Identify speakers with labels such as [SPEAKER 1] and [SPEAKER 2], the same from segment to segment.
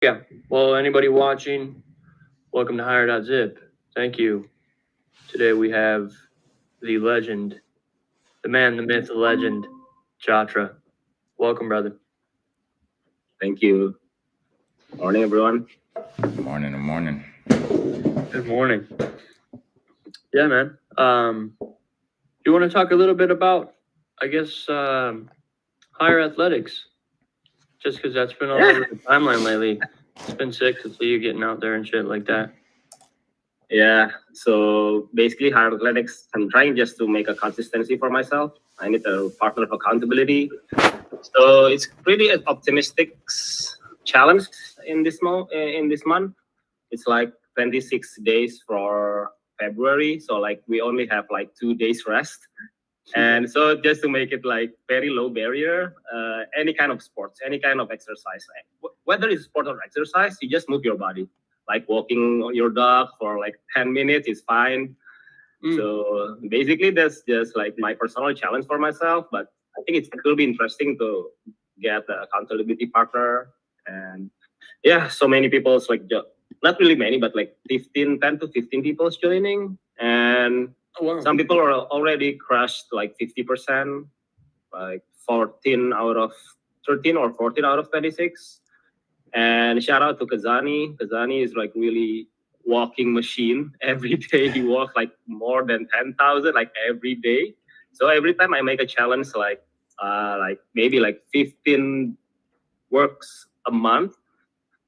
[SPEAKER 1] Yeah. Well, anybody watching, welcome to HIGHER.ZIP. Thank you. Today we have the legend, the man, the myth, the legend, Chatra. Welcome, brother.
[SPEAKER 2] Thank you. Morning, everyone.
[SPEAKER 3] Morning, morning.
[SPEAKER 1] Good morning. Yeah, man. You want to talk a little bit about, I guess, higher athletics? Just because that's been all over the timeline lately. It's been sick to see you getting out there and shit like that.
[SPEAKER 2] Yeah. So basically, higher athletics, I'm trying just to make a consistency for myself. I need a partner of accountability. So it's pretty an optimistic challenge in this month. It's like 26 days for February. So like we only have like 2 days rest. And so just to make it like very low barrier, any kind of sports, any kind of exercise, whether it's sport or exercise, you just move your body. Like walking your dog for like 10 minutes is fine. So basically, that's just like my personal challenge for myself. But I think it will be interesting to get the accountability partner. And yeah, so many people, not really many, but like 10 to 15 people joining. And some people are already crushed like 50%, like 14 out of 13 or 14 out of 26. And shout out to Kazani. Kazani is like really walking machine. Every day he walks like more than 10,000 like every day. So every time I make a challenge like maybe like 15 works a month,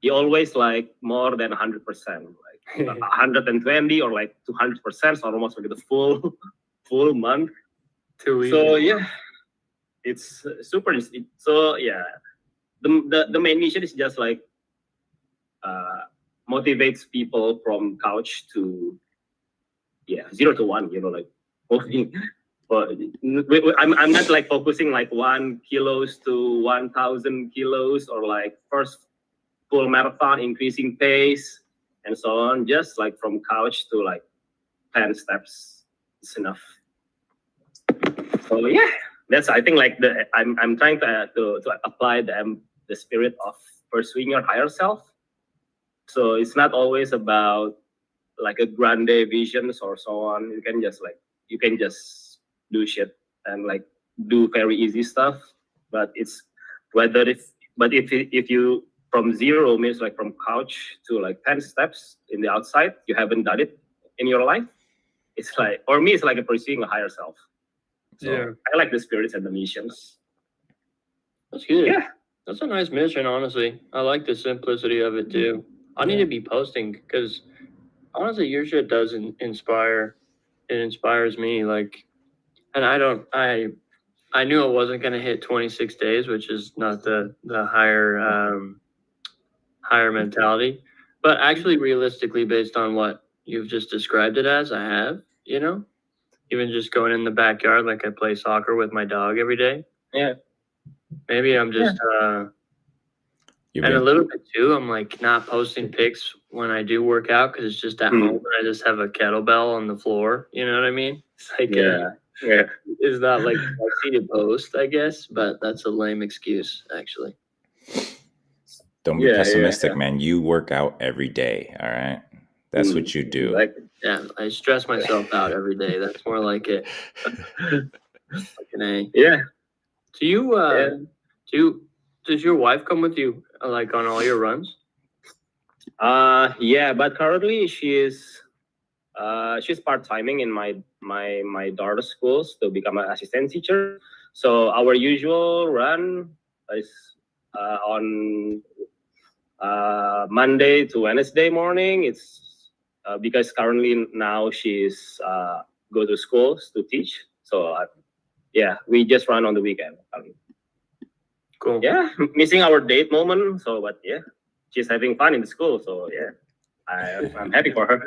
[SPEAKER 2] he always like more than 100%, like 120 or like 200%, so almost like the full month. So yeah, it's super. So yeah, the main mission is just like motivates people from couch to 0 to 1. Like moving. But I'm not like focusing like 1 kilos to 1,000 kilos or like first full marathon, increasing pace and so on. Just like from couch to like 10 steps is enough. So yeah, that's I think like I'm trying to apply the spirit of pursuing your higher self. So it's not always about like a grande visions or so on. You can just do shit and like do very easy stuff. But it's whether if you from zero means like from couch to like 10 steps in the outside, you haven't done it in your life. It's like, or me, it's like a pursuing a higher self. So yeah. I like the spirits and the missions.
[SPEAKER 1] That's good. Yeah. That's a nice mission, honestly. I like the simplicity of it too. I need to be posting because honestly, your shit does inspire. It inspires me. Like, and I knew I wasn't gonna hit 26 days, which is not the higher mentality, but actually, realistically, based on what you've just described it as, I have. Even just going in the backyard, like I play soccer with my dog every day.
[SPEAKER 2] Yeah.
[SPEAKER 1] Maybe I'm just and a little bit too. I'm like not posting pics when I do work out because it's just at home and I just have a kettlebell on the floor. You know what I mean? It's like it's not like sexy to post, I guess, but that's a lame excuse, actually.
[SPEAKER 3] Don't be pessimistic, man. You work out every day, all right? That's what you do.
[SPEAKER 1] Yeah, I stress myself out every day. That's more like it. Like an A.
[SPEAKER 2] Yeah.
[SPEAKER 1] Does your wife come with you like on all your runs?
[SPEAKER 2] Yeah, but currently she's part-timing in my daughter's schools to become an assistant teacher. So our usual run is on Monday to Wednesday morning. It's because currently now she's go to schools to teach. So yeah, we just run on the weekend.
[SPEAKER 1] Cool.
[SPEAKER 2] Yeah, missing our date moment. So, but yeah, she's having fun in the school. So yeah, I'm happy for her.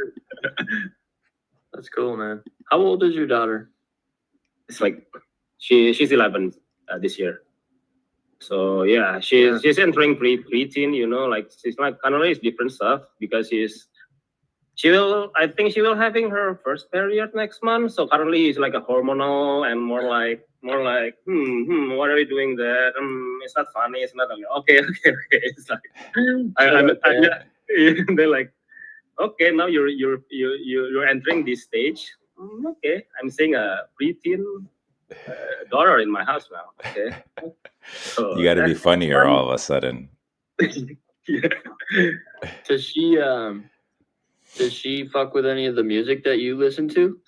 [SPEAKER 1] That's cool, man. How old is your daughter?
[SPEAKER 2] It's like she's 11 this year. So yeah, she's entering preteen. Like she's like kind of is different stuff because I think she will having her first period next month. So currently it's like a hormonal and more like, what are you doing there? It's not funny. It's not okay. It's like, they're like, okay, now you're entering this stage. Okay, I'm seeing a preteen daughter in my house now. Okay, so
[SPEAKER 3] you got to be funnier all of a sudden.
[SPEAKER 1] Yeah. Does she fuck with any of the music that you listen to?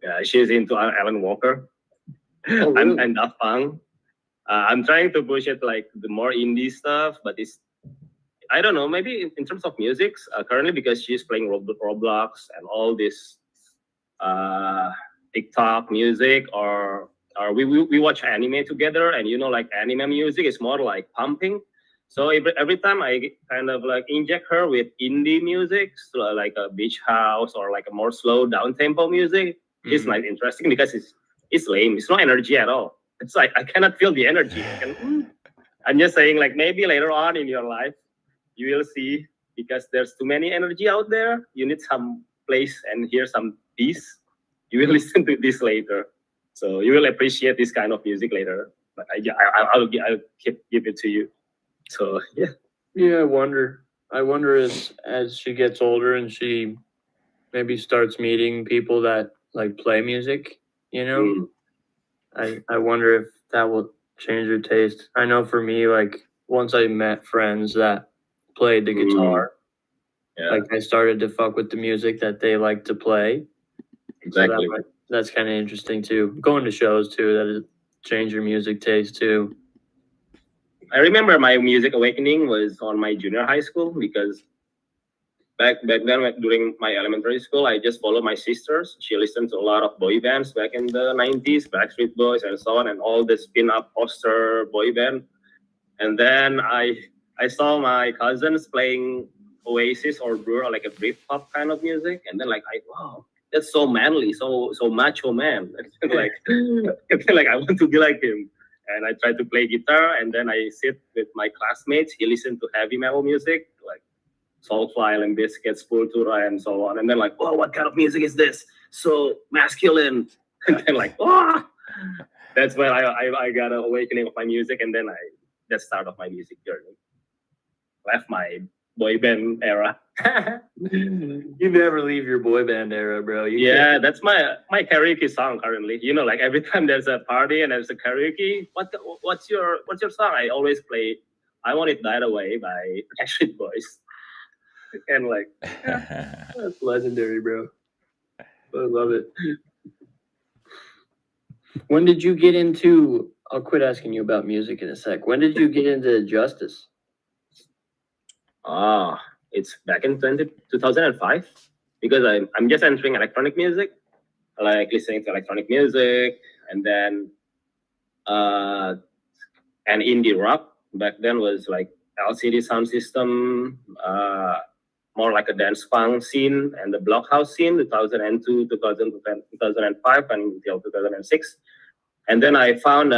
[SPEAKER 2] Yeah, she's into Alan Walker.
[SPEAKER 1] Oh, really?
[SPEAKER 2] I'm Daft Punk. I'm trying to push it like the more indie stuff, but I don't know, maybe in terms of music, currently because she's playing Roblox and all this TikTok music, or we watch anime together, and like anime music is more like pumping. So every time I kind of like inject her with indie music, so like a beach house or like a more slow down tempo music, it's like interesting because it's lame. It's no energy at all. It's like I cannot feel the energy. I'm just saying, like, maybe later on in your life you will see, because there's too many energy out there. You need some place and hear some peace. You will listen to this later, so you will appreciate this kind of music later. But I'll give it to you. So yeah.
[SPEAKER 1] Yeah, I wonder as she gets older and she maybe starts meeting people that like play music, I wonder if that will change her taste. I know for me, like once I met friends that played the guitar, like I started to fuck with the music that they like to play.
[SPEAKER 2] Exactly.
[SPEAKER 1] So that's kind of interesting too. Going to shows too, that it change your music taste too.
[SPEAKER 2] I remember my music awakening was on my junior high school, because back then during my elementary school, I just followed my sisters. She listened to a lot of boy bands back in the 90s, Backstreet Boys and so on, and all the spin-up poster boy band. And then I saw my cousins playing Oasis or Blur, like a Britpop kind of music, and then like wow, that's so manly, so macho man. Like like I want to be like him. And I tried to play guitar, and then I sit with my classmates. He listened to heavy metal music, like Soulfly and Biscuits, Sepultura, and so on. And then like, oh, what kind of music is this? So masculine. And then like, oh, that's when I got an awakening of my music, and then the start of my music journey. Left my boy band era.
[SPEAKER 1] You never leave your boy band era, bro.
[SPEAKER 2] That's my karaoke song currently. Like every time there's a party and there's a karaoke, what's your song? I always play "I Want It That Away" by Backstreet Boys. And like,
[SPEAKER 1] that's legendary, bro. I love it. When did you get into? I'll quit asking you about music in a sec. When did you get into Justice?
[SPEAKER 2] It's back in 2005, because I'm just entering electronic music, like listening to electronic music, and then and indie rock. Back then was like LCD sound system, more like a dance punk scene, and the blockhouse scene, 2002, 2005, until 2006. And then I found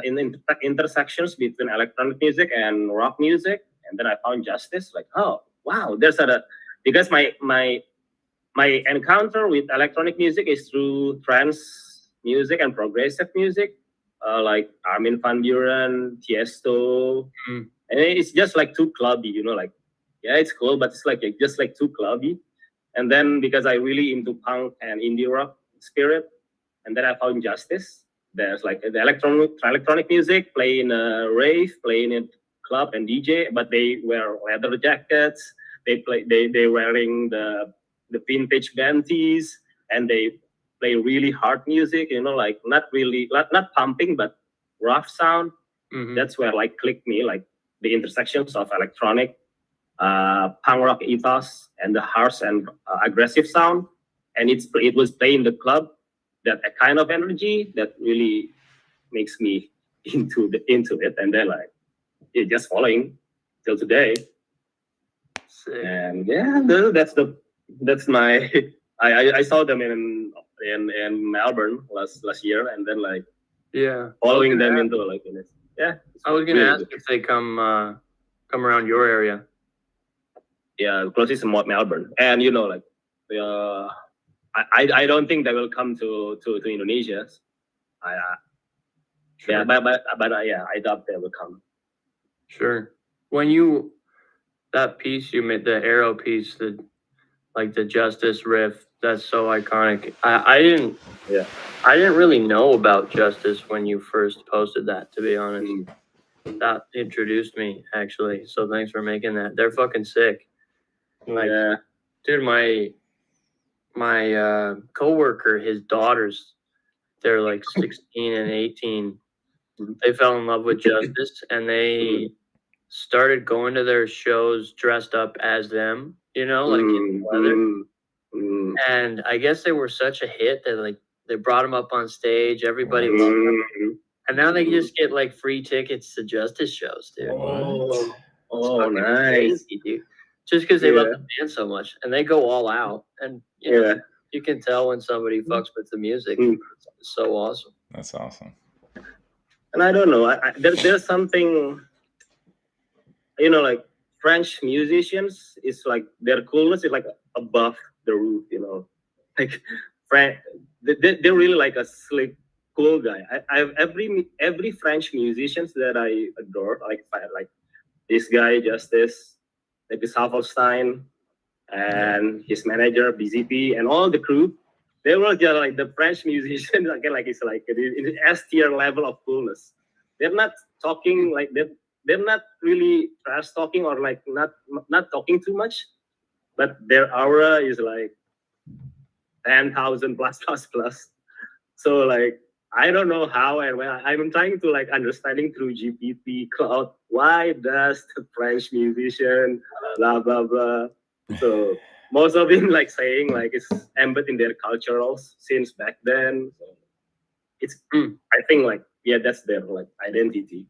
[SPEAKER 2] in intersections between electronic music and rock music, and then I found Justice. Like, oh wow, there's because my encounter with electronic music is through trance music and progressive music, like Armin van Buuren, Tiesto, and it's just like too clubby, like, yeah, it's cool, but it's like just like too clubby. And then because I really into punk and indie rock spirit, and then I found Justice. There's like the electronic music, play in a rave, play in a club and DJ, but they wear leather jackets. They wearing the vintage band tees, and they play really hard music. Like not pumping, but rough sound. That's where like clicked me, like the intersections of electronic, punk rock ethos, and the harsh and aggressive sound. And it was playing in the club, that kind of energy that really makes me into it, and then like it just following till today. Sick. And yeah, that's my I saw them in Melbourne last year, and then like following them into like
[SPEAKER 1] I was gonna ask if they come around your area.
[SPEAKER 2] Yeah, closest is Melbourne, and like I don't think they will come to Indonesia.
[SPEAKER 1] Sure.
[SPEAKER 2] Yeah, but yeah, I doubt they will come.
[SPEAKER 1] Sure. That piece you made, the arrow piece, the Justice riff, that's so iconic. I didn't really know about Justice when you first posted that, to be honest. That introduced me, actually. So thanks for making that. They're fucking sick. Like, dude, my coworker, his daughters, they're like 16 and 18. They fell in love with Justice, and they started going to their shows dressed up as them, like in leather. And I guess they were such a hit that they brought them up on stage. Everybody loved them. And now they just get like free tickets to Justice shows, dude.
[SPEAKER 2] Oh, nice.
[SPEAKER 1] Crazy, dude. Just because they love the band so much, and they go all out. And you can tell when somebody fucks with the music. It's so awesome.
[SPEAKER 3] That's awesome.
[SPEAKER 2] And I don't know. There's something, like French musicians. It's like their coolness is like above the roof. Like they're really like a slick, cool guy. I've every French musicians that I adore, like this guy Justice, like this Halfstein, and his manager BZP, and all the crew. They were just like the French musicians. Again, like it's like in S tier level of coolness. They're not talking like they're not really trash talking or like not talking too much, but their aura is like 10,000 plus. So like I don't know how and when I'm trying to like understanding through GPT cloud why does the French musician blah blah blah. So most of them like saying like it's embedded in their cultural since back then. So it's I think like that's their like identity.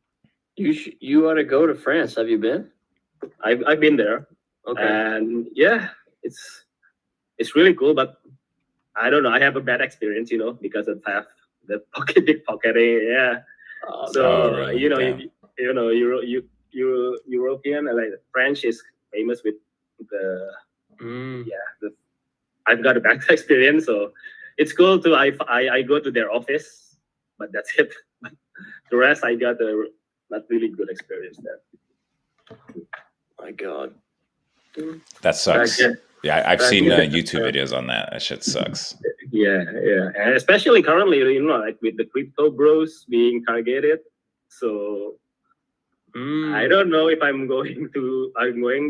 [SPEAKER 1] You ought to go to France. Have you been?
[SPEAKER 2] I've been there.
[SPEAKER 1] Okay.
[SPEAKER 2] And it's really cool, but I don't know. I have a bad experience, because of theft, the pickpocketing. Yeah.
[SPEAKER 3] Really?
[SPEAKER 2] European like French is famous with the I've got a bad experience, so it's cool to I go to their office, but that's it. The rest I got a not really good experience there.
[SPEAKER 1] My God.
[SPEAKER 3] That sucks. Yeah, I've seen YouTube videos on that. That shit sucks.
[SPEAKER 2] Yeah, and especially currently, like with the crypto bros being targeted. So I don't know if I'm going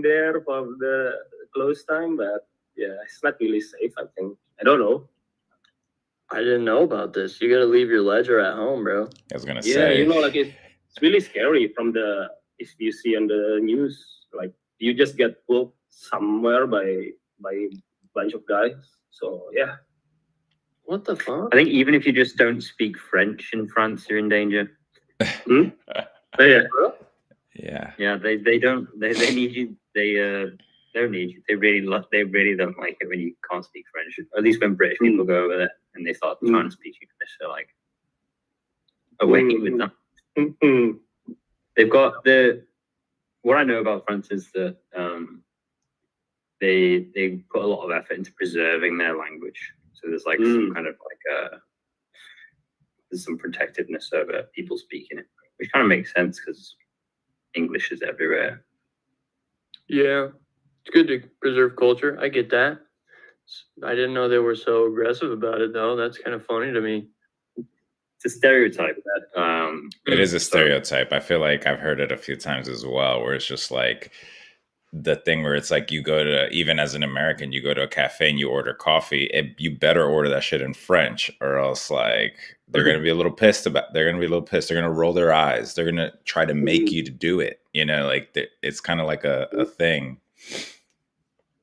[SPEAKER 2] there for the close time, but it's not really safe. I think I don't know.
[SPEAKER 1] I didn't know about this. You got to leave your ledger at home, bro.
[SPEAKER 3] I was gonna say.
[SPEAKER 2] Like it's really scary if you see on the news, like you just get pulled somewhere by a bunch of guys. So yeah.
[SPEAKER 1] What the fuck?
[SPEAKER 4] I think even if you just don't speak French in France, you're in danger.
[SPEAKER 2] Yeah.
[SPEAKER 4] Yeah, they don't they need you. They don't need you. They really don't like it when you can't speak French. At least when British people go over there and they start trying to speak English, they're like away with them. They've got what I know about France is that they put a lot of effort into preserving their language. So there's like some kind of like there's some protectiveness over people speaking it, which kind of makes sense because English is everywhere. Yeah,
[SPEAKER 1] it's good to preserve culture. I get that. I didn't know they were so aggressive about it, though. That's kind of funny to me.
[SPEAKER 4] It's a stereotype. That
[SPEAKER 3] it is a stereotype. I feel like I've heard it a few times as well, where it's just like the thing where it's like you go to, even as an American, you go to a cafe and you order coffee, you better order that shit in French, or else like they're going to be a little pissed. They're going to roll their eyes. They're going to try to make you to do it. Like it's kind of like a thing.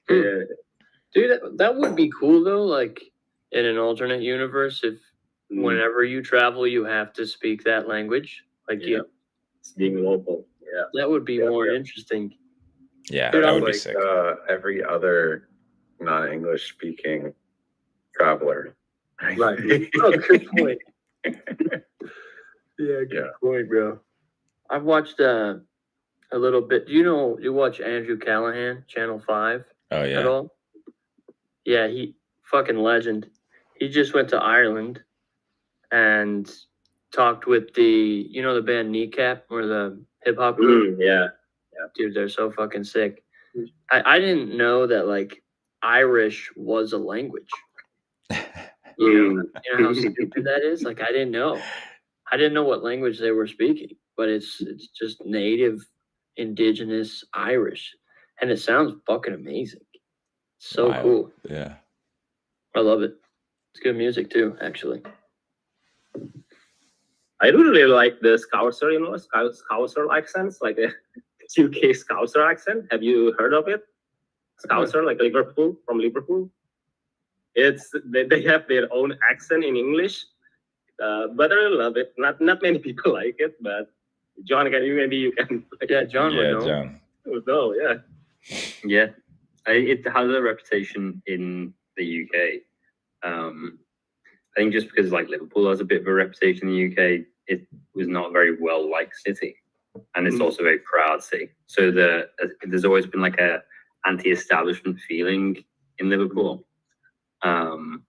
[SPEAKER 1] Dude, that would be cool though. Like in an alternate universe, if whenever you travel, you have to speak that language. Like
[SPEAKER 2] it's being local. Yeah,
[SPEAKER 1] that would be more interesting.
[SPEAKER 3] Yeah, that would be sick.
[SPEAKER 5] Every other non-English speaking traveler.
[SPEAKER 1] Right. Oh, good point. Good point, bro. I've watched a little bit. Do you watch Andrew Callahan, Channel 5
[SPEAKER 3] Oh
[SPEAKER 1] at
[SPEAKER 3] yeah.
[SPEAKER 1] all? Yeah, he fucking legend. He just went to Ireland and talked with the band Kneecap or the hip hop group.
[SPEAKER 2] Yeah.
[SPEAKER 1] Dude, they're so fucking sick. I didn't know that like Irish was a language. You know how stupid that is? Like I didn't know. I didn't know what language they were speaking, but it's just native indigenous Irish. And it sounds fucking amazing. So
[SPEAKER 3] Wild.
[SPEAKER 1] cool.
[SPEAKER 3] Yeah.
[SPEAKER 1] I love it. It's good music too, actually.
[SPEAKER 2] I do really like the Scouser, Scouser accents, like the UK Scouser accent. Have you heard of it? Scouser, like Liverpool, from Liverpool. They have their own accent in English, but I really love it. Not many people like it, but John, maybe you can?
[SPEAKER 1] Yeah, John would
[SPEAKER 3] Yeah,
[SPEAKER 1] know.
[SPEAKER 3] John.
[SPEAKER 2] No, yeah.
[SPEAKER 4] Yeah, it has a reputation in the UK. I think just because like Liverpool has a bit of a reputation in the UK, it was not a very well liked city, and it's also a very proud city. So there's always been like a anti-establishment feeling in Liverpool, and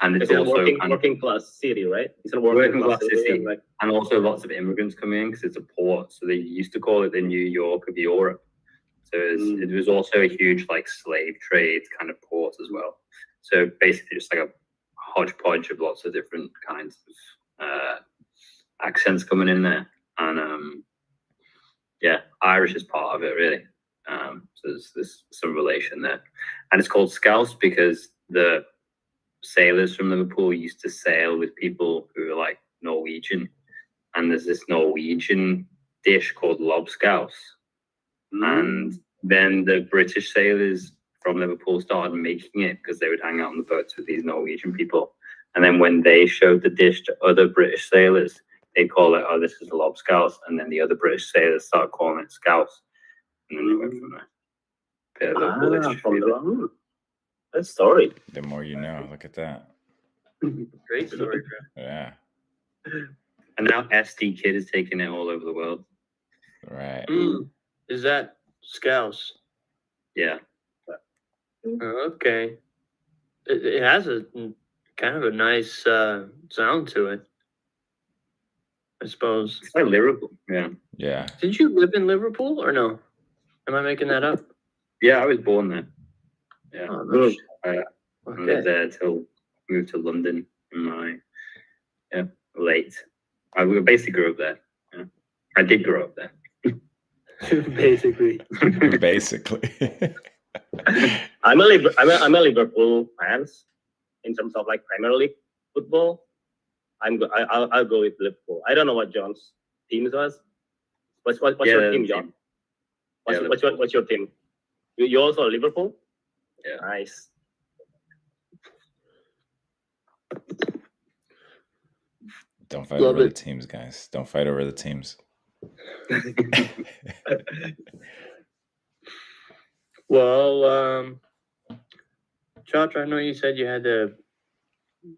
[SPEAKER 4] it's
[SPEAKER 2] a
[SPEAKER 4] also
[SPEAKER 2] working class city, right? It's a
[SPEAKER 4] working class city,
[SPEAKER 2] like,
[SPEAKER 4] and also lots of immigrants come in because it's a port. So they used to call it the New York of Europe. So it was also a huge like slave trade kind of port as well. So basically, just like a hodgepodge of lots of different kinds of accents coming in there, and yeah, Irish is part of it really. So there's some relation there, and it's called Scouse because the sailors from Liverpool used to sail with people who were like Norwegian, and there's this Norwegian dish called lobscouse, and then the British sailors from Liverpool started making it because they would hang out on the boats with these Norwegian people, and then when they showed the dish to other British sailors, they call it, oh, this is lobscouse, and then the other British sailors start calling it scouse, and then they went from there. Bit of local history.
[SPEAKER 2] That story.
[SPEAKER 3] The more you know. Look at that.
[SPEAKER 1] Great story, bro.
[SPEAKER 3] Yeah.
[SPEAKER 4] And now SD Kid is taking it all over the world.
[SPEAKER 3] Right.
[SPEAKER 1] Is that Scouse?
[SPEAKER 4] Yeah.
[SPEAKER 1] Okay. It has a kind of a nice sound to it, I suppose.
[SPEAKER 4] It's like Liverpool. Yeah.
[SPEAKER 3] Yeah.
[SPEAKER 1] Did you live in Liverpool or no? Am I making that up?
[SPEAKER 4] Yeah, I was born there. Yeah.
[SPEAKER 1] Oh, no shit.
[SPEAKER 4] I lived there till moved to London in my late. I basically grew up there. Yeah. I did grow up there.
[SPEAKER 1] Basically.
[SPEAKER 3] Basically.
[SPEAKER 2] I'm a Liverpool fan in terms of like Premier League football. I'll go with Liverpool. I don't know what John's team was. What's your team, John? What's your team? You also Liverpool?
[SPEAKER 4] Yeah.
[SPEAKER 2] Nice.
[SPEAKER 3] Don't fight over the teams, guys. Don't fight over the teams.
[SPEAKER 1] Well, Josh, I know you said you had to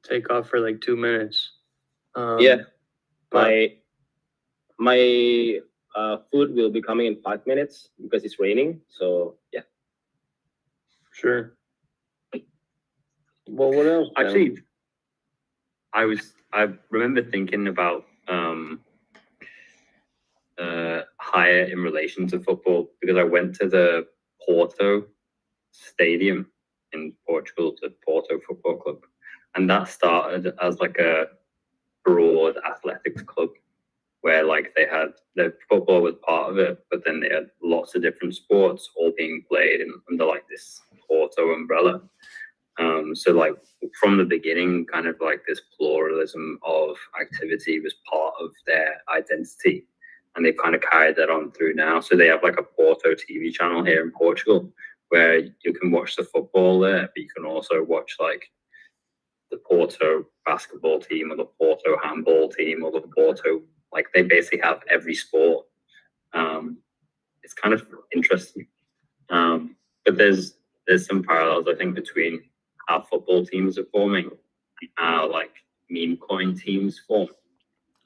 [SPEAKER 1] take off for like 2 minutes.
[SPEAKER 2] Yeah. My food will be coming in 5 minutes because it's raining. So yeah.
[SPEAKER 1] Sure. Well, what else?
[SPEAKER 4] Actually, I remember thinking about higher in relation to football because I went to the Porto Stadium in Portugal, the Porto Football Club, and that started as like a broad athletics club where like they had the football was part of it, but then they had lots of different sports all being played under like this Porto umbrella. So like from the beginning, kind of like this pluralism of activity was part of their identity, and they've kind of carried that on through now. So they have like a Porto TV channel here in Portugal where you can watch the football there, but you can also watch like the Porto basketball team or the Porto handball team or the Porto, like they basically have every sport. It's kind of interesting. But there's some parallels, I think, between how football teams are forming and how like meme coin teams form.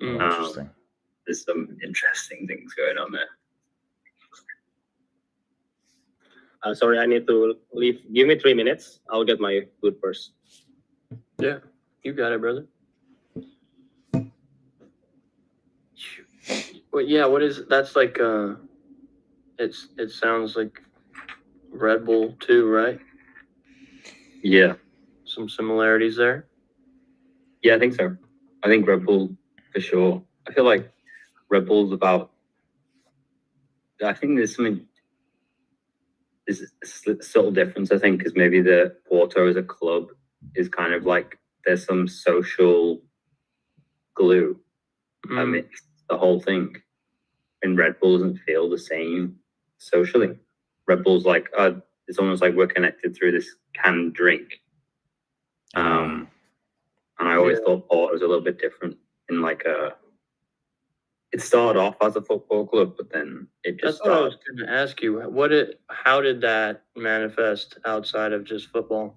[SPEAKER 3] Interesting.
[SPEAKER 4] There's some interesting things going on there.
[SPEAKER 2] Sorry, I need to leave. Give me 3 minutes. I'll get my food first.
[SPEAKER 1] Yeah, you got it, brother. Well, yeah, what is that's like? It sounds like Red Bull too, right?
[SPEAKER 4] Yeah.
[SPEAKER 1] Some similarities there.
[SPEAKER 4] Yeah, I think so. I think Red Bull for sure. I feel like Red Bull's about. I think there's something. There's a subtle difference. I think because maybe the Porto as a club is kind of like there's some social glue amidst the whole thing, and Red Bull doesn't feel the same socially. Red Bull's like it's almost like we're connected through this canned drink. And I always thought Porto was a little bit different in like it started off as a football club, but then it just
[SPEAKER 1] That's what I was going to ask you. How did that manifest outside of just football?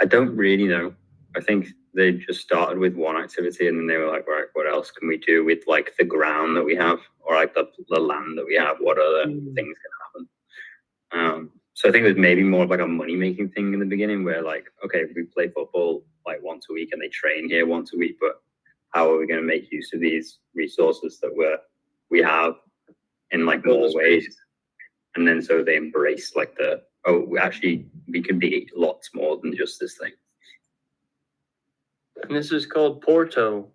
[SPEAKER 4] I don't really know. I think they just started with one activity and then they were like, right, what else can we do with like the ground that we have or like the land that we have? What other things can happen? So I think it was maybe more of like a money-making thing in the beginning where like, okay, we play football like once a week and they train here once a week, but how are we going to make use of these resources that we have in like more ways? And then so they embrace like we can be lots more than just this thing.
[SPEAKER 1] And this is called Porto.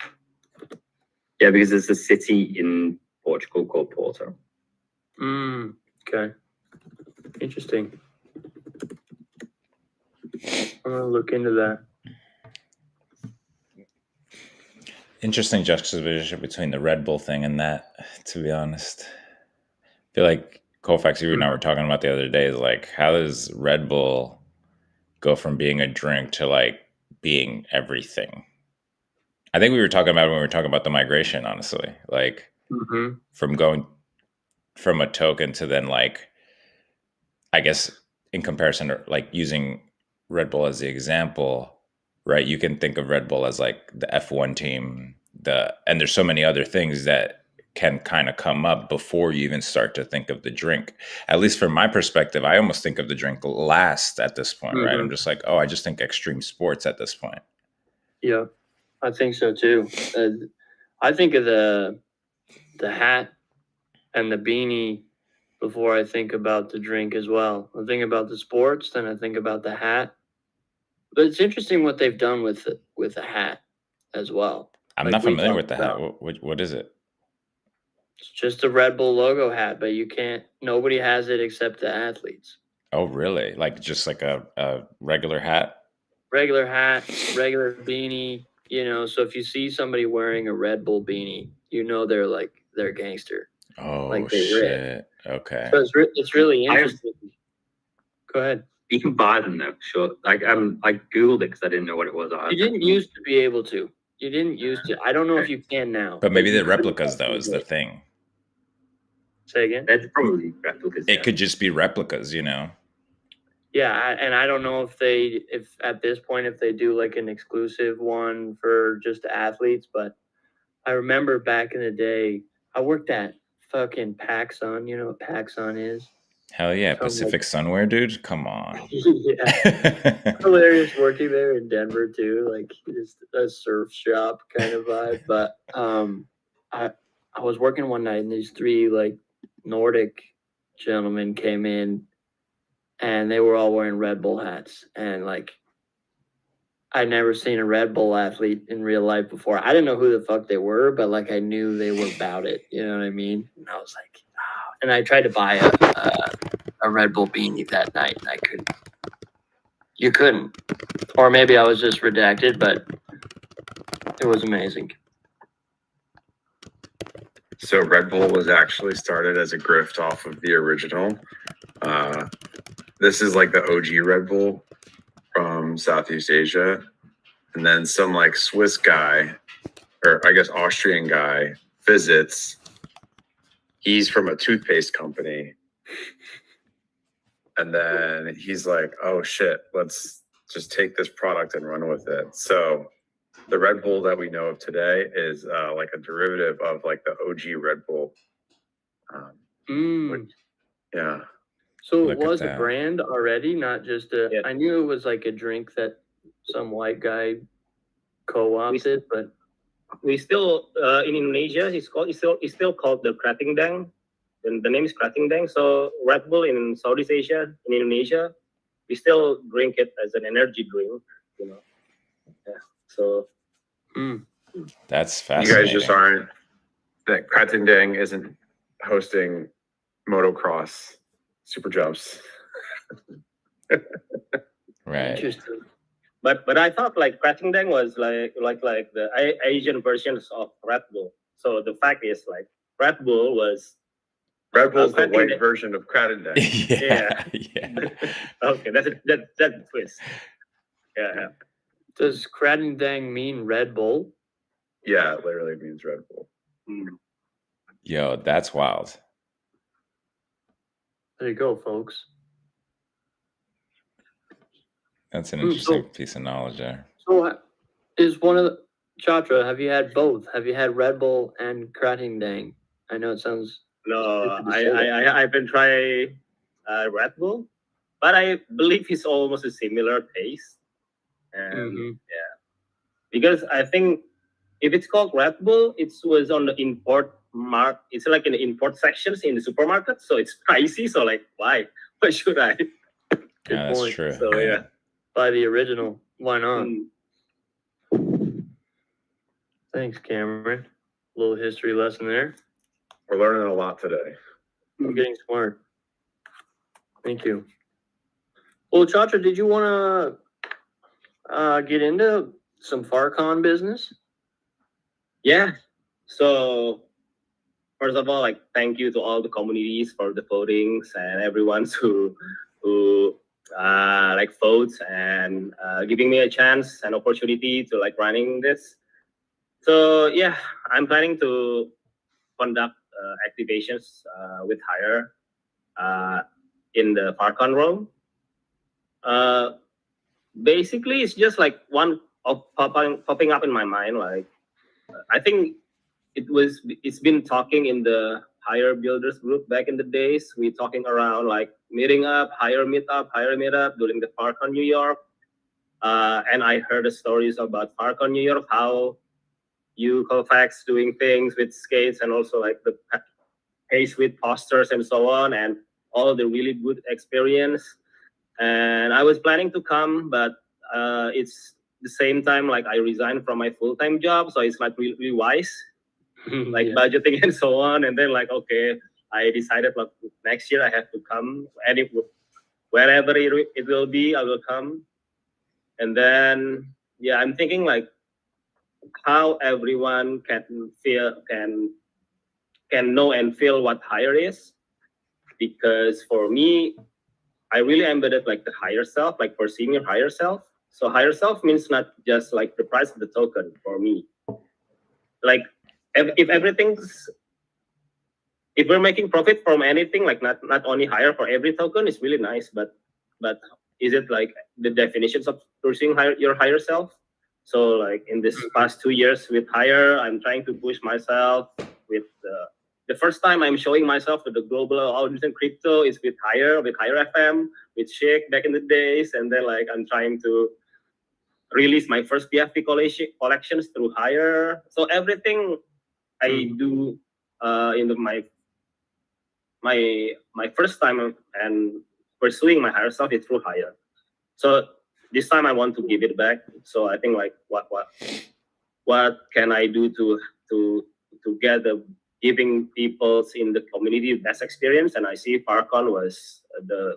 [SPEAKER 4] Yeah, because there's a city in Portugal called Porto.
[SPEAKER 1] Okay. Interesting. I'm gonna look into that.
[SPEAKER 3] Interesting juxtaposition between the Red Bull thing and that, to be honest. I feel like Colfax, you and I were talking about the other day, is like, how does Red Bull go from being a drink to like being everything? I think we were talking about it when we were talking about the migration, honestly. Like from going from a token to then like, I guess in comparison to like using Red Bull as the example, right? You can think of Red Bull as like the F1 team, and there's so many other things that can kind of come up before you even start to think of the drink. At least from my perspective, I almost think of the drink last at this point, right? I'm just like, oh, I just think extreme sports at this point.
[SPEAKER 1] Yeah, I think so too. I think of the hat and the beanie before I think about the drink as well. I think about the sports, then I think about the hat. But it's interesting what they've done with the hat as well.
[SPEAKER 3] I'm not familiar with the hat. What is it?
[SPEAKER 1] It's just a Red Bull logo hat, but nobody has it except the athletes.
[SPEAKER 3] Oh, really? Like just like a regular hat?
[SPEAKER 1] Regular hat, regular beanie, so if you see somebody wearing a Red Bull beanie, they're a gangster.
[SPEAKER 3] Oh,
[SPEAKER 1] like
[SPEAKER 3] shit. Okay.
[SPEAKER 1] So it's really interesting. Go ahead.
[SPEAKER 4] You can buy them though, sure. Like I Googled it because I didn't know what it was.
[SPEAKER 1] You didn't used to be able to. You didn't used to. I don't know if you can now.
[SPEAKER 3] But maybe the replicas though is the thing.
[SPEAKER 1] Say again?
[SPEAKER 4] That's probably replicas.
[SPEAKER 3] It could just be replicas,
[SPEAKER 1] Yeah, and I don't know if at this point if they do like an exclusive one for just athletes, but I remember back in the day, I worked at fucking PacSun. You know what PacSun is?
[SPEAKER 3] Hell yeah, Pacific Sunwear, dude. Come on.
[SPEAKER 1] Yeah, hilarious working there in Denver too, like just a surf shop kind of vibe. But I was working one night and these three like Nordic gentlemen came in. And they were all wearing Red Bull hats. And like, I'd never seen a Red Bull athlete in real life before. I didn't know who the fuck they were, but like, I knew they were about it. You know what I mean? And I was like, oh. And I tried to buy a Red Bull beanie that night, and I couldn't. You couldn't. Or maybe I was just redacted, but it was amazing.
[SPEAKER 5] So Red Bull was actually started as a grift off of the original. This is like the OG Red Bull from Southeast Asia. And then some like Swiss guy, or I guess Austrian guy, visits. He's from a toothpaste company. And then he's like, oh shit, let's just take this product and run with it. So the Red Bull that we know of today is like a derivative of like the OG Red Bull. Which, yeah.
[SPEAKER 1] So
[SPEAKER 3] Look
[SPEAKER 1] it
[SPEAKER 3] at
[SPEAKER 1] was a
[SPEAKER 3] that.
[SPEAKER 1] brand already, not just a.
[SPEAKER 2] Yeah.
[SPEAKER 1] I knew it was like a drink that some white guy co-opted, but
[SPEAKER 2] We still in Indonesia. It's still called the Krating Dang. The name is Krating Dang. So Red Bull in Southeast Asia, in Indonesia, we still drink it as an energy drink. You know. Yeah. So.
[SPEAKER 3] That's
[SPEAKER 5] You
[SPEAKER 3] fascinating.
[SPEAKER 5] guys just aren't. That Katendang isn't hosting motocross super jumps.
[SPEAKER 3] Right.
[SPEAKER 1] interesting.
[SPEAKER 2] But I thought like Krating Dang was like the Asian versions of Red Bull. So the fact is like Red Bull was
[SPEAKER 5] Red Bull's the
[SPEAKER 2] Krating
[SPEAKER 5] white
[SPEAKER 2] Dang.
[SPEAKER 5] version of Katendang.
[SPEAKER 3] Yeah.
[SPEAKER 2] Okay, that's a twist. Yeah.
[SPEAKER 1] Does Krating mean Red Bull?
[SPEAKER 5] Yeah, it literally means Red Bull.
[SPEAKER 3] Yo, that's wild.
[SPEAKER 1] There you go, folks.
[SPEAKER 3] That's an interesting piece of knowledge there.
[SPEAKER 1] So is one of the Chatra, have you had both? Have you had Red Bull and Krating? I know it sounds
[SPEAKER 2] No, I've been trying Red Bull, but I believe it's almost a similar taste. And yeah, because I think if it's called Red Bull, it was on the import mark. It's like in the import sections in the supermarket, so it's pricey. So like, why? Why should I?
[SPEAKER 3] Yeah, that's true.
[SPEAKER 2] So yeah,
[SPEAKER 1] buy the original. Why not? Thanks, Cameron. A little history lesson there.
[SPEAKER 5] We're learning a lot today.
[SPEAKER 1] I'm getting smart. Thank you. Well, Chatra, did you want to get into some FarCon business?
[SPEAKER 2] Yeah. So first of all, like thank you to all the communities for the votings and everyone who like votes and giving me a chance and opportunity to like running this. So yeah, I'm planning to conduct activations with Higher in the FarCon room. Basically, it's just like one of popping up in my mind. Like I think it's been talking in the Higher builders group back in the days. We talking around like meeting up, Higher meetup during the FarCon New York. And I heard the stories about FarCon New York, how you Colfax doing things with skates and also like the pace with posters and so on, and all the really good experience. And I was planning to come, but it's the same time like I resigned from my full-time job, so it's like really wise, like budgeting and so on. And then like okay, I decided like next year I have to come, and wherever it will be, I will come. And then yeah, I'm thinking like how everyone can know and feel what Higher is, because for me, I really embedded like the higher self, like perceiving your higher self. So higher self means not just like the price of the token for me. Like if we're making profit from anything, like not only higher for every token, it's really nice, but is it like the definitions of pursuing your higher self? So like in this past 2 years with Higher, I'm trying to push myself with the first time I'm showing myself to the global audience in crypto is with Higher FM, with Shake back in the days. And then like I'm trying to release my first BFP collections through Higher. So everything I do in my first time and pursuing my higher self is through Higher. So this time I want to give it back. So I think like what can I do to get the giving people in the community best experience? And I see FarCon was the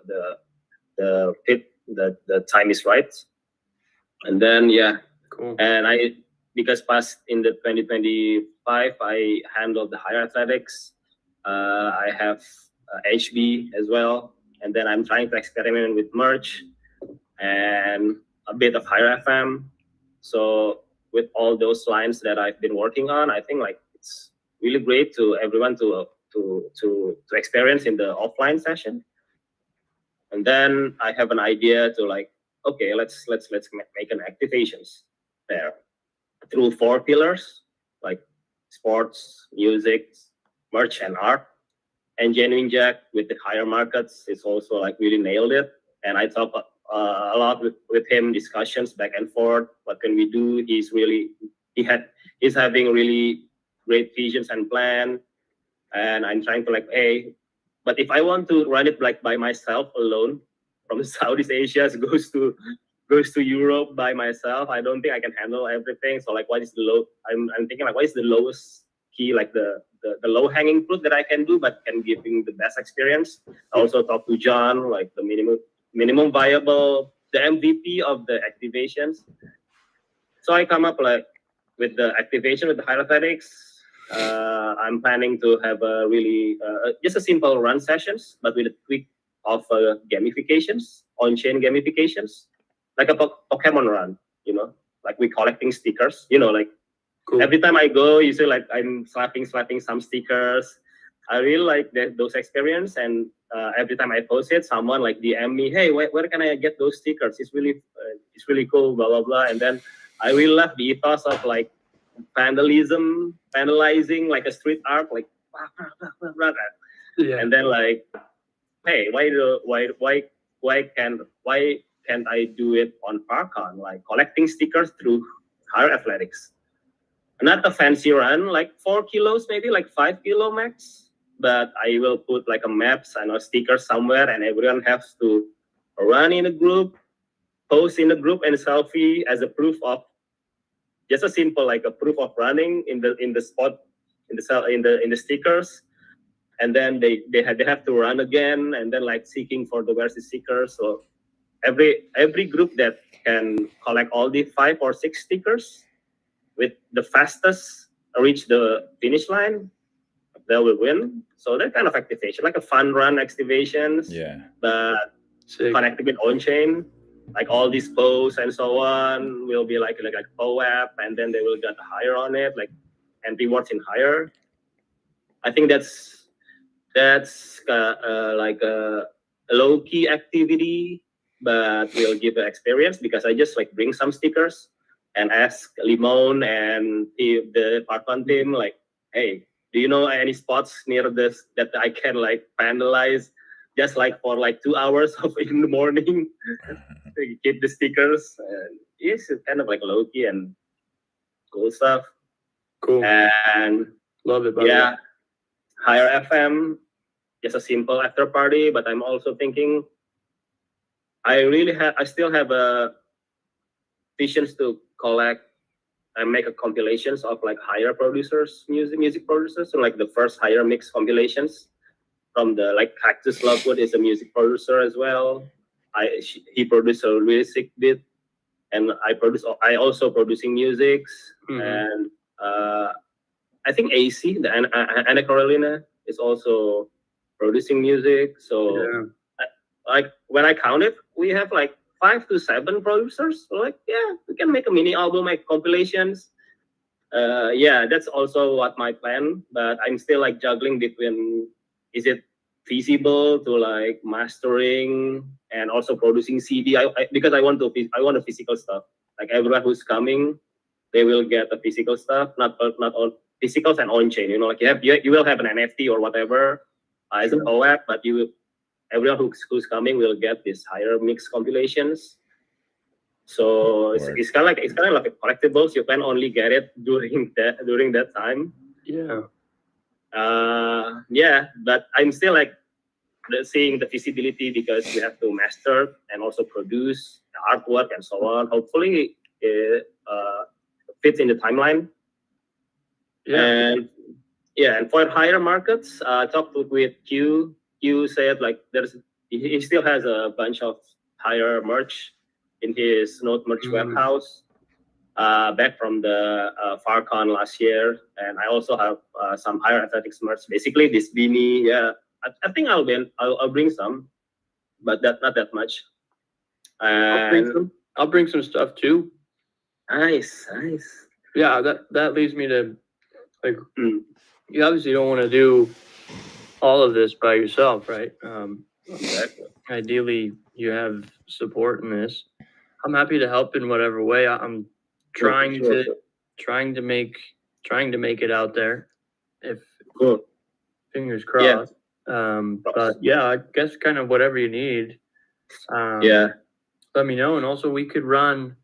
[SPEAKER 2] fit, the time is right. And then yeah,
[SPEAKER 1] cool.
[SPEAKER 2] And because past in the 2025 I handled the Higher athletics. I have HB as well, and then I'm trying to experiment with merch and a bit of Higher FM. So with all those lines that I've been working on, I think like it's really great to everyone to experience in the offline session. And then I have an idea to like, okay, let's make an activations there through 4 pillars like sports, music, merch, and art. and Genuine Jack with the higher markets is also like really nailed it. And I talk a lot with him, discussions back and forth. What can we do? He's having really great visions and plan. And I'm trying to like, hey, but if I want to run it like by myself alone from Southeast Asia goes to Europe by myself, I don't think I can handle everything. So like, what is the I'm thinking like, what is the lowest key, like the low hanging fruit that I can do, but can give him the best experience. I also talked to John, like the minimum viable, the MVP of the activations. So I come up like with the activation with the hieroglyphics. I'm planning to have a really just a simple run sessions, but with a tweak of gamifications, on-chain gamifications, like a Pokemon run. Like we collecting stickers. Like cool. Every time I go, you see like I'm slapping some stickers. I really like those experience, and every time I post it, someone like DM me, hey, where can I get those stickers? It's really cool, blah blah blah. And then I really love the ethos of like vandalizing like a street art, like yeah. And then like, hey, why can't I do it on Parkon, like collecting stickers through Higher Athletics? Not a fancy run, like 4 kilos, maybe like 5 kilo max. But I will put like a maps and a sticker somewhere, and everyone has to run in a group, post in a group, and selfie as a proof of just a simple like a proof of running in the spot in the stickers. And then they have to run again, and then like seeking for the where's the stickers. So every group that can collect all the 5 or 6 stickers with the fastest reach the finish line, they will win. So that kind of activation, like a fun run activations, but connected with on-chain, like all these posts and so on will be like POAP, and then they will get higher on it, like and rewards in higher. I think that's like a low-key activity, but will give an experience, because I just like bring some stickers and ask Limon and the Parkon team, like, hey, do you know any spots near this that I can like vandalize just like for like 2 hours in the morning to keep the stickers? And it's kind of like low-key and cool stuff.
[SPEAKER 1] Cool.
[SPEAKER 2] And
[SPEAKER 1] love it.
[SPEAKER 2] Yeah, Higher FM, just a simple after party. But I'm also thinking, I still have visions to collect and make a compilations of like higher producers, music producers, so like the first higher mix compilations from the like Cactus Lovewood is a music producer as well. He produced a really sick beat, and I also producing musics. And I think AC, the Anna Carolina, is also producing music. So like when I count it, we have like 5 to 7 producers. So like, yeah, we can make a mini album, make compilations. Yeah, that's also what my plan. But I'm still like juggling between, is it feasible to like mastering and also producing CD? Because I want a physical stuff. Like everyone who's coming, they will get the physical stuff, not all physicals and on chain. Like you will have an NFT or whatever as an OAP, but everyone who's coming will get this higher mix compilations. So it's kind of like a collectibles. You can only get it during that time.
[SPEAKER 1] Yeah.
[SPEAKER 2] Yeah, but I'm still like seeing the feasibility, because we have to master and also produce the artwork and so on. Hopefully, it fits in the timeline. Yeah. And for higher markets, I talked with Q. Q said like he still has a bunch of higher merch in his Node merch warehouse back from the FarCon last year, and I also have some higher athletics merch. Basically, this beanie. Yeah, I think I'll bring some, but not that much. And
[SPEAKER 1] I'll bring some stuff too.
[SPEAKER 2] Nice.
[SPEAKER 1] Yeah, that leads me to like, you obviously don't want to do all of this by yourself, right?
[SPEAKER 2] Exactly.
[SPEAKER 1] Ideally, you have support in this. I'm happy to help in whatever way. I'm trying to make it out there. If fingers crossed. But yeah, I guess kind of whatever you need. Let me know. And also we could run,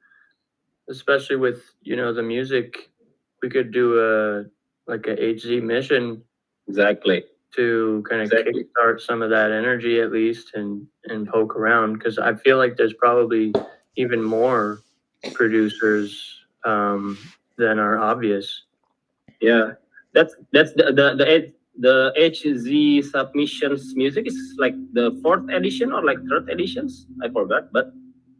[SPEAKER 1] especially with, the music, we could do a HZ mission
[SPEAKER 2] Exactly.
[SPEAKER 1] to kind of kickstart some of that energy at least and poke around, because I feel like there's probably even more producers than are obvious.
[SPEAKER 2] Yeah, that's the HZ submissions music is like the 4th edition or like 3rd editions. I forgot, but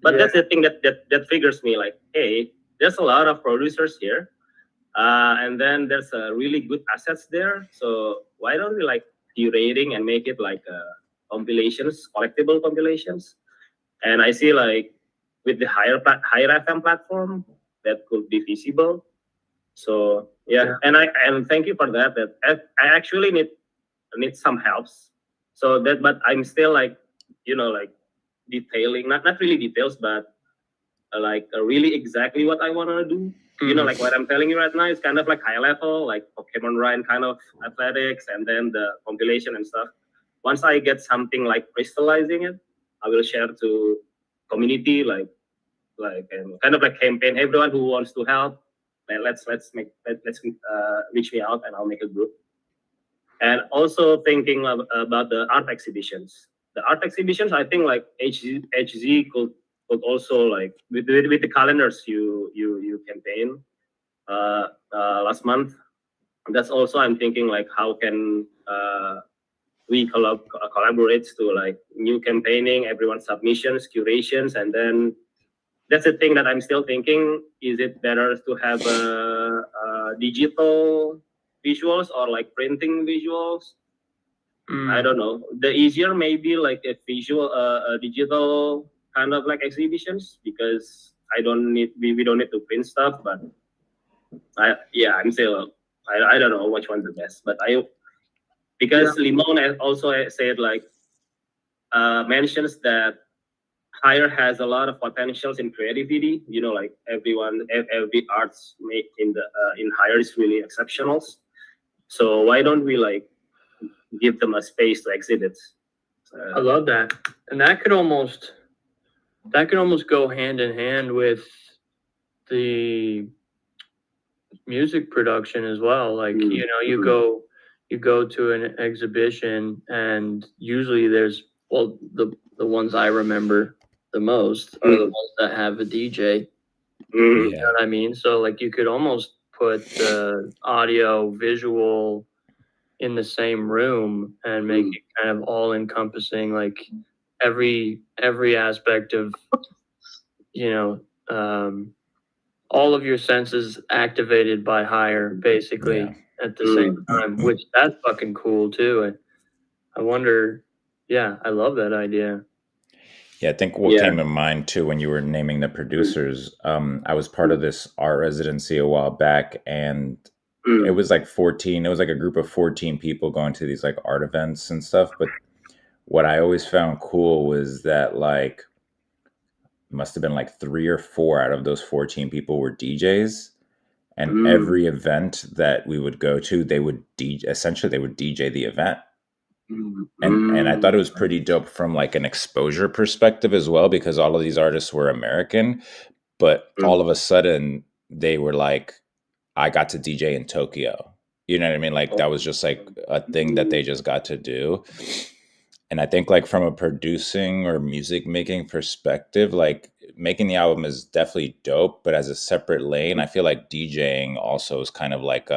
[SPEAKER 1] Yeah.
[SPEAKER 2] that's the thing that triggers me. Like, hey, there's a lot of producers here, and then there's really good assets there. So why don't we like curating and make it like compilations, collectible compilations? And I see like with the higher FM platform that could be feasible. So yeah, and thank you for that. That I actually need some helps. So that, but I'm still like, like detailing, not really details, but like really exactly what I want to do. Like what I'm telling you right now is kind of like high level, like Pokemon Run kind of athletics, and then the compilation and stuff. Once I get something like crystallizing it, I will share to community, like and kind of like campaign everyone who wants to help. Let's reach me out and I'll make a group. And also thinking about the art exhibitions. The art exhibitions, I think like HZ could also like with the calendars you campaign last month. That's also I'm thinking like how can we collaborate to like new campaigning, everyone's submissions, curations, and then that's the thing that I'm still thinking. Is it better to have digital visuals or like printing visuals? I don't know. The easier maybe like a visual, a digital kind of like exhibitions, because we don't need to print stuff. But I'm still I don't know which one's the best. But because Limon also said like mentions that Higher has a lot of potentials in creativity. Like every arts made in Higher is really exceptional. So why don't we like give them a space to exhibit?
[SPEAKER 1] I love that, and that could almost go hand in hand with the music production as well. Like you go to an exhibition, and usually there's the ones I remember the most are the ones that have a DJ. You know what I mean? So like you could almost put the audio visual in the same room and make it kind of all encompassing, like every aspect of all of your senses activated by Higher, basically at the same time, which that's fucking cool too. I wonder, I love that idea.
[SPEAKER 3] Yeah, I think what came to mind too when you were naming the producers, I was part of this art residency a while back, and it was like 14, it was like a group of 14 people going to these like art events and stuff. But what I always found cool was that like must have been like 3 or 4 out of those 14 people were DJs. And every event that we would go to, they would essentially they would DJ the event. And I thought it was pretty dope from like an exposure perspective as well, because all of these artists were American, but all of a sudden they were like, I got to DJ in Tokyo. You know what I mean? Like that was just like a thing that they just got to do. And I think like from a producing or music making perspective, like making the album is definitely dope, but as a separate lane, I feel like DJing also is kind of like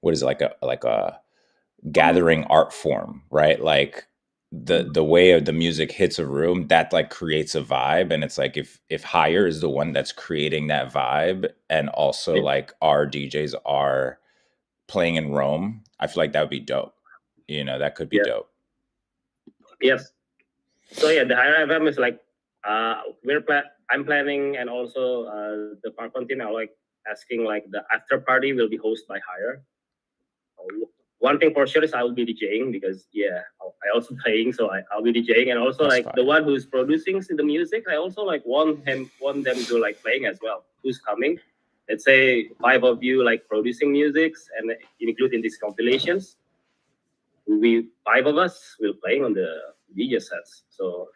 [SPEAKER 3] what is it, like a gathering art form, right? Like the way of the music hits a room, that like creates a vibe. And it's like if Higher is the one that's creating that vibe, and also like our DJs are playing in Rome, I feel like that would be dope. That could be dope.
[SPEAKER 2] Yes. So yeah, the Higher FM is like I'm planning, and also the Parkon team are like asking like the after party will be hosted by Higher. One thing for sure is I will be DJing, because I also playing, so I'll be DJing, and also that's like fine. The one who's producing the music, I also like want them to like playing as well. Who's coming? Let's say 5 of you like producing musics and include in these compilations. we 5 of us will playing on the DJ sets. So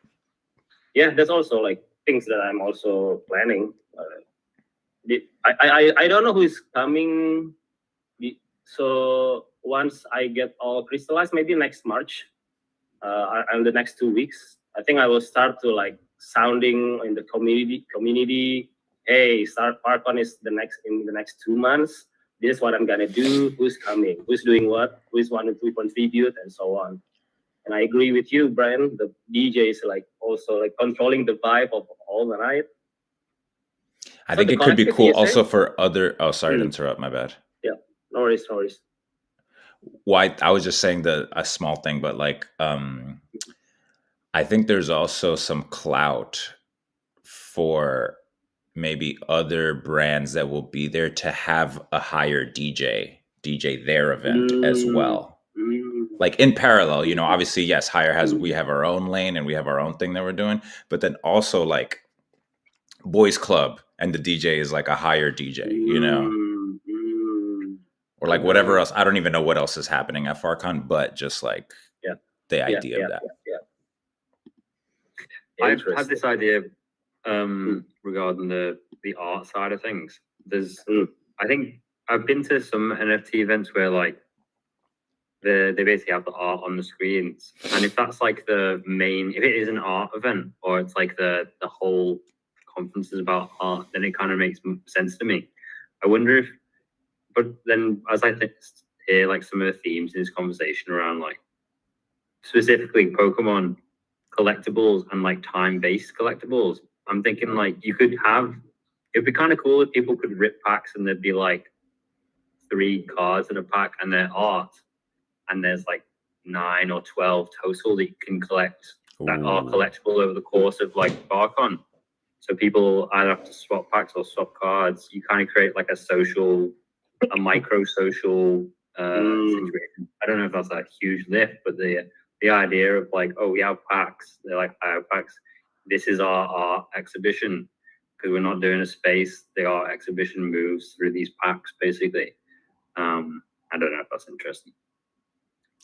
[SPEAKER 2] yeah, that's also like things that I'm also planning. I don't know who is coming. So once I get all crystallized, maybe next March, and the next 2 weeks, I think I will start to like sounding in the community. Hey, start ParkOn is in the next 2 months. This is what I'm gonna do. Who's coming? Who's doing what? Who's wanting to contribute, and so on. And I agree with you, Brian. The DJ is like also like controlling the vibe of all the night.
[SPEAKER 3] I
[SPEAKER 2] So
[SPEAKER 3] think
[SPEAKER 2] the
[SPEAKER 3] it could be
[SPEAKER 2] collective
[SPEAKER 3] cool
[SPEAKER 2] ESA
[SPEAKER 3] also for other. Oh, sorry to interrupt. My bad.
[SPEAKER 2] Yeah, no worries, no worries.
[SPEAKER 3] Why I was just saying a small thing, but like I think there's also some clout for maybe other brands that will be there to have a higher DJ their event as well. Like in parallel, you know, obviously, yes, Higher has, we have our own lane and we have our own thing that we're doing, but then also like Boys Club and the DJ is like a higher DJ, you know, or like whatever else. I don't even know what else is happening at FarCon, but just like the idea of that.
[SPEAKER 4] I've had this idea regarding the art side of things. There's, I think I've been to some NFT events where like they basically have the art on the screens, and if that's like the main, if it is an art event or it's like the whole conference is about art, then it kind of makes sense to me. I wonder if, but then as I hear like some of the themes in this conversation around like specifically Pokemon collectibles and like time-based collectibles, I'm thinking like you could have, it'd be kind of cool if people could rip packs and there'd be like 3 cards in a pack and they're art, and there's like 9 or 12 total that you can collect that are collectible over the course of like FarCon. So people either have to swap packs or swap cards. You kind of create like a micro social situation. I don't know if that's a huge lift, but the idea of like, oh, we have packs. They're like, I have packs. This is our art exhibition, because we're not doing a space. The art exhibition moves through these packs, basically. I don't know if that's interesting.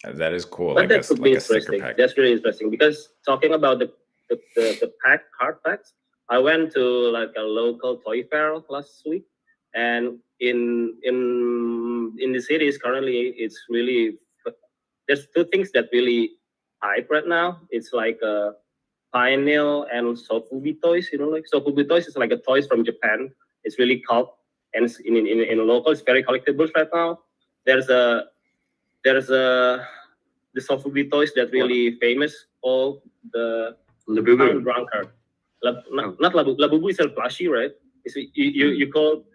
[SPEAKER 3] That is cool.
[SPEAKER 2] But
[SPEAKER 3] like
[SPEAKER 2] that could be interesting. That's really interesting, because talking about the card packs, I went to like a local toy fair last week, and in the cities currently, it's really, there's 2 things that really hype right now. It's like Pineal and Sofubi toys. You know, like Sofubi toys is like a toys from Japan. It's really cult, and it's in local, it's very collectibles right now. There's the Sofubi toys that really famous for the Labubu Drunker. Not Labubu. Labubu is a plushie, right? It's, you call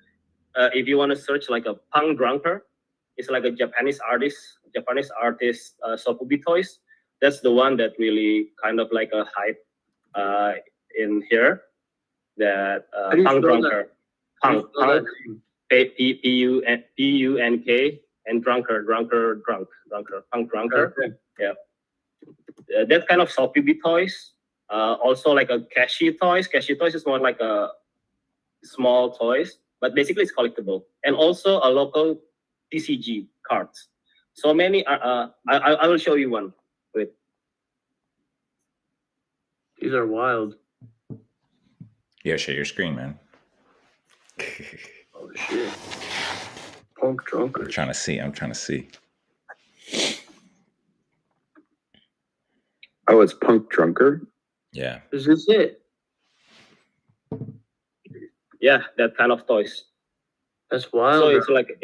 [SPEAKER 2] if you want to search like a punk drunker, it's like a Japanese artist Sofubi toys. That's the one that really kind of like a hype in here. That punk drunker, punk PUNK, and drunker, punk drunker.
[SPEAKER 1] Okay.
[SPEAKER 2] Yeah, that kind of Sofubi toys. Also like a Kashi toys. Kashi toys is more like a small toys, but basically it's collectible. And also a local TCG cards. So many. I will show you one. Wait.
[SPEAKER 1] These are wild.
[SPEAKER 3] Yeah, share your screen, man.
[SPEAKER 1] Oh shit. Punk drunker.
[SPEAKER 3] I'm trying to see.
[SPEAKER 5] Oh, it's Punk Drunker?
[SPEAKER 3] Yeah.
[SPEAKER 1] Is this it?
[SPEAKER 2] Yeah, that kind of toys.
[SPEAKER 1] That's wild.
[SPEAKER 2] So it's like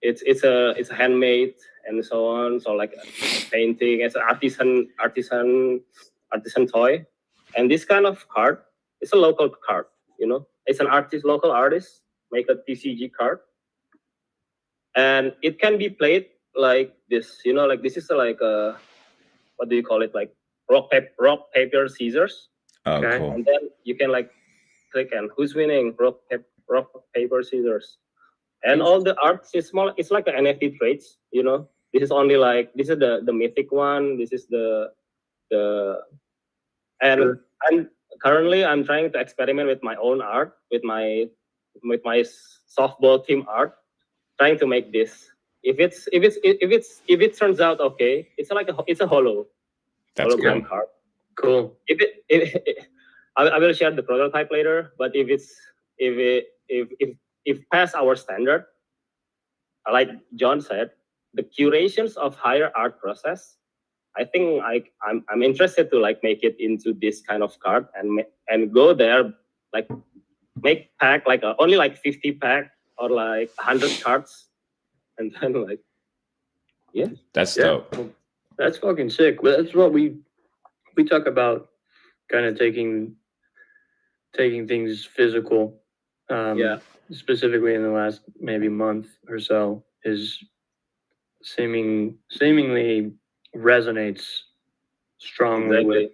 [SPEAKER 2] it's a handmade and so on. So like painting, it's an artisan toy. And this kind of card, it's a local card. You know, it's an local artist make a TCG card, and it can be played like this. You know, like this is like a, what do you call it? Like rock paper scissors.
[SPEAKER 3] Oh,
[SPEAKER 1] Okay.
[SPEAKER 3] cool.
[SPEAKER 2] And then you can like click and who's winning, rock paper scissors, and all the art is small. It's like an NFT trades. You know, this is only like, this is the mythic one. This is the and
[SPEAKER 1] Sure.
[SPEAKER 2] and currently I'm trying to experiment with my own art, with my softball team art, trying to make this if it turns out okay, it's like it's a
[SPEAKER 3] That's
[SPEAKER 2] hologram
[SPEAKER 3] cool.
[SPEAKER 2] card.
[SPEAKER 1] Cool.
[SPEAKER 2] I will share the prototype later. But if past our standard, like John said, the curations of higher art process, I think I'm interested to like make it into this kind of card and go there, like make pack like only like 50 pack or like 100 cards, and then like
[SPEAKER 3] That's
[SPEAKER 1] Yeah.
[SPEAKER 3] dope.
[SPEAKER 1] That's fucking sick. Well, that's what we talk about, kind of taking things physical. Specifically in the last maybe month or so, is seemingly resonates strongly with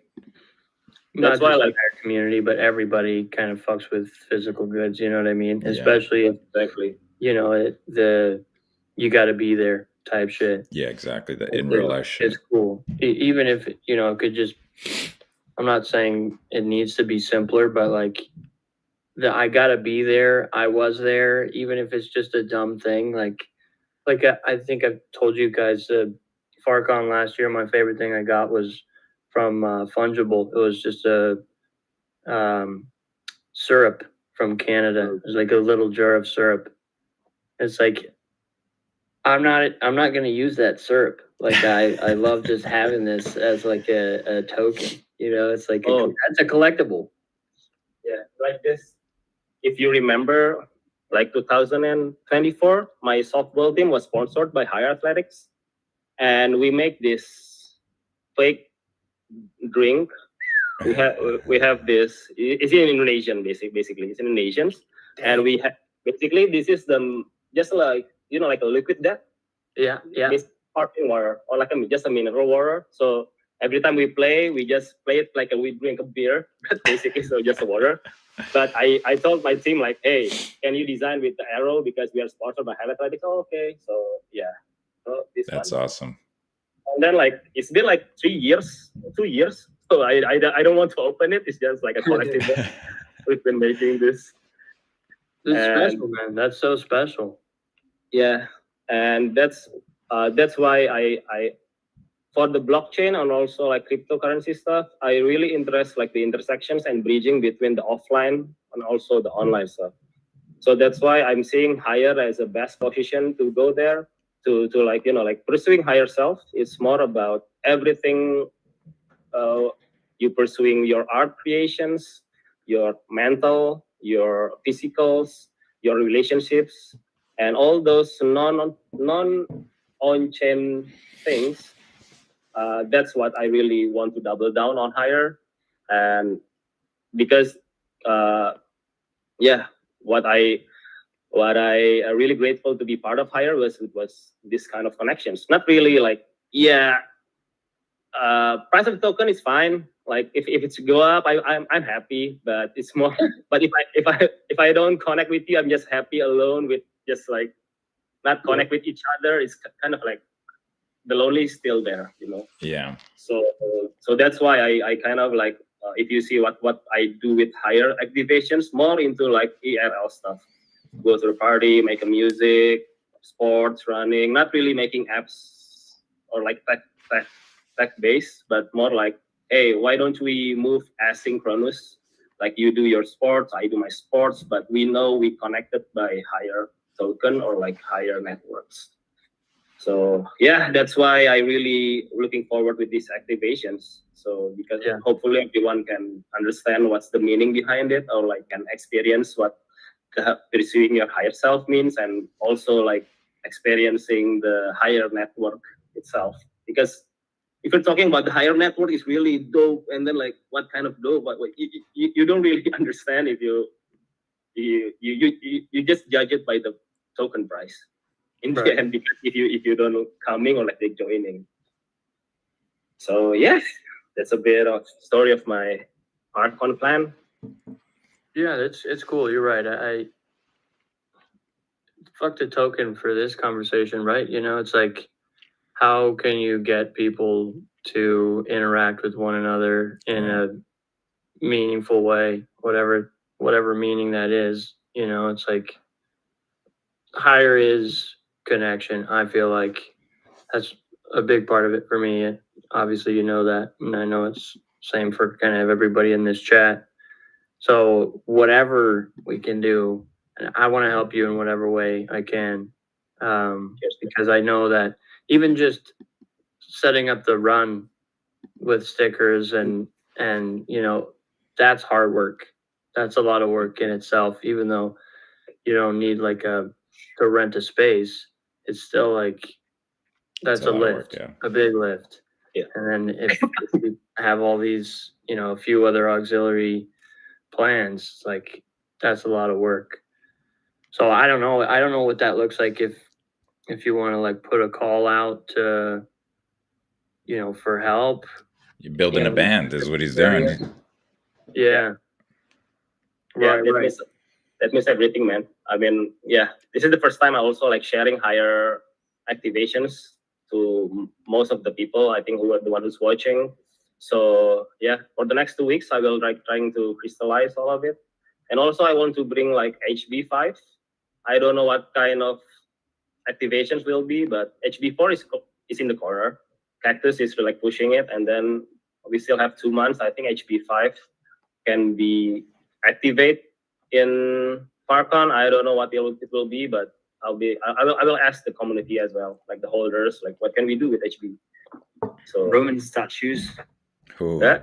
[SPEAKER 1] not
[SPEAKER 2] That's why,
[SPEAKER 1] just
[SPEAKER 2] like,
[SPEAKER 1] our community, but everybody kind of fucks with physical goods. You know what I mean?
[SPEAKER 3] Yeah.
[SPEAKER 1] Especially if,
[SPEAKER 2] exactly.
[SPEAKER 1] you know, the you got to be there type shit.
[SPEAKER 3] Yeah, exactly. The in real life shit.
[SPEAKER 1] It's cool. Even if, you know, it could just, I'm not saying it needs to be simpler, but like I gotta be there. I was there, even if it's just a dumb thing. Like I think I've told you guys, FarCon last year, my favorite thing I got was from Fungible. It was just a syrup from Canada. It was like a little jar of syrup. It's like, I'm not gonna use that syrup. Like I love just having this as like a token. You know, it's like that's a collectible.
[SPEAKER 2] Yeah, like this. If you remember, like 2024, my softball team was sponsored by Higher Athletics, and we make this fake drink. We have this. It's in Indonesian, basically. It's in Indonesian, and we have basically this is the just like, you know, like a liquid death.
[SPEAKER 1] Yeah.
[SPEAKER 2] Sparkling water or like just a mineral water. So every time we play, we just play it like we drink a beer, basically. So just a water. But I told my team like, hey, can you design with the arrow because we are sponsored by Higher Athletics? Oh, okay. So yeah. So
[SPEAKER 3] That's awesome.
[SPEAKER 2] And then like it's been like 2 years. So I don't want to open it. It's just like a collective. We've been making this.
[SPEAKER 1] It's special, man. That's so special.
[SPEAKER 2] Yeah, and that's why I for the blockchain and also like cryptocurrency stuff, I really interest like the intersections and bridging between the offline and also the online stuff. So that's why I'm seeing Higher as a best position to go there to like, you know, like pursuing higher self. It's more about everything. You pursuing your art creations, your mental, your physicals, your relationships, and all those non on chain things. That's what I really want to double down on Higher, and because what I really grateful to be part of Higher was this kind of connections. Not really like price of the token is fine. Like if it's go up, I'm happy. But it's more. But if I don't connect with you, I'm just happy alone with just like not connect with each other. It's kind of like the lonely is still there, you know.
[SPEAKER 3] Yeah.
[SPEAKER 2] So that's why I kind of like if you see what I do with Higher activations, more into like ERL stuff. Go to the party, make a music, sports, running. Not really making apps or like tech based, but more like, hey, why don't we move asynchronous? Like you do your sports, I do my sports, but we know we connected by Higher token or like Higher networks. So yeah, that's why I really looking forward with these activations. So because hopefully everyone can understand what's the meaning behind it, or like can experience what pursuing your higher self means, and also like experiencing the higher network itself. Because if you're talking about the higher network, is really dope, and then like what kind of dope? What you don't really understand if you just judge it by the token price in the end, because if you don't know coming or like they joining. So yes, that's a bit of story of my HardCon plan.
[SPEAKER 1] Yeah, it's cool. You're right. I fuck the token for this conversation, right? You know, it's like, how can you get people to interact with one another in a meaningful way, whatever meaning that is. You know, it's like Higher is connection. I feel like that's a big part of it for me. Obviously, you know that, and I know it's same for kind of everybody in this chat. So whatever we can do, and I want to help you in whatever way I can, because I know that even just setting up the run with stickers and you know, that's hard work. That's a lot of work in itself. Even though you don't need like to rent a space, it's still like that's a
[SPEAKER 3] lot of work,
[SPEAKER 1] lift,
[SPEAKER 3] yeah.
[SPEAKER 1] a big lift.
[SPEAKER 2] Yeah.
[SPEAKER 1] And then if you have all these, you know, a few other auxiliary plans, it's like that's a lot of work. So I don't know. I don't know what that looks like if you want to like put a call out to, you know, for help.
[SPEAKER 3] You're building a band is what he's doing.
[SPEAKER 1] Yeah.
[SPEAKER 2] Yeah, that means everything, man. I mean, yeah, this is the first time I also like sharing higher activations to most of the people, I think, who are the one who's watching. So yeah, for the next 2 weeks, I will like trying to crystallize all of it. And also I want to bring like HB5. I don't know what kind of activations will be, but HB4 is in the corner. Cactus is like pushing it, and then we still have 2 months. I think HB5 can be activate in FarCon. I don't know what it will be, but I will ask the community as well, like the holders, like what can we do with HB? So
[SPEAKER 4] Roman statues.
[SPEAKER 2] yeah.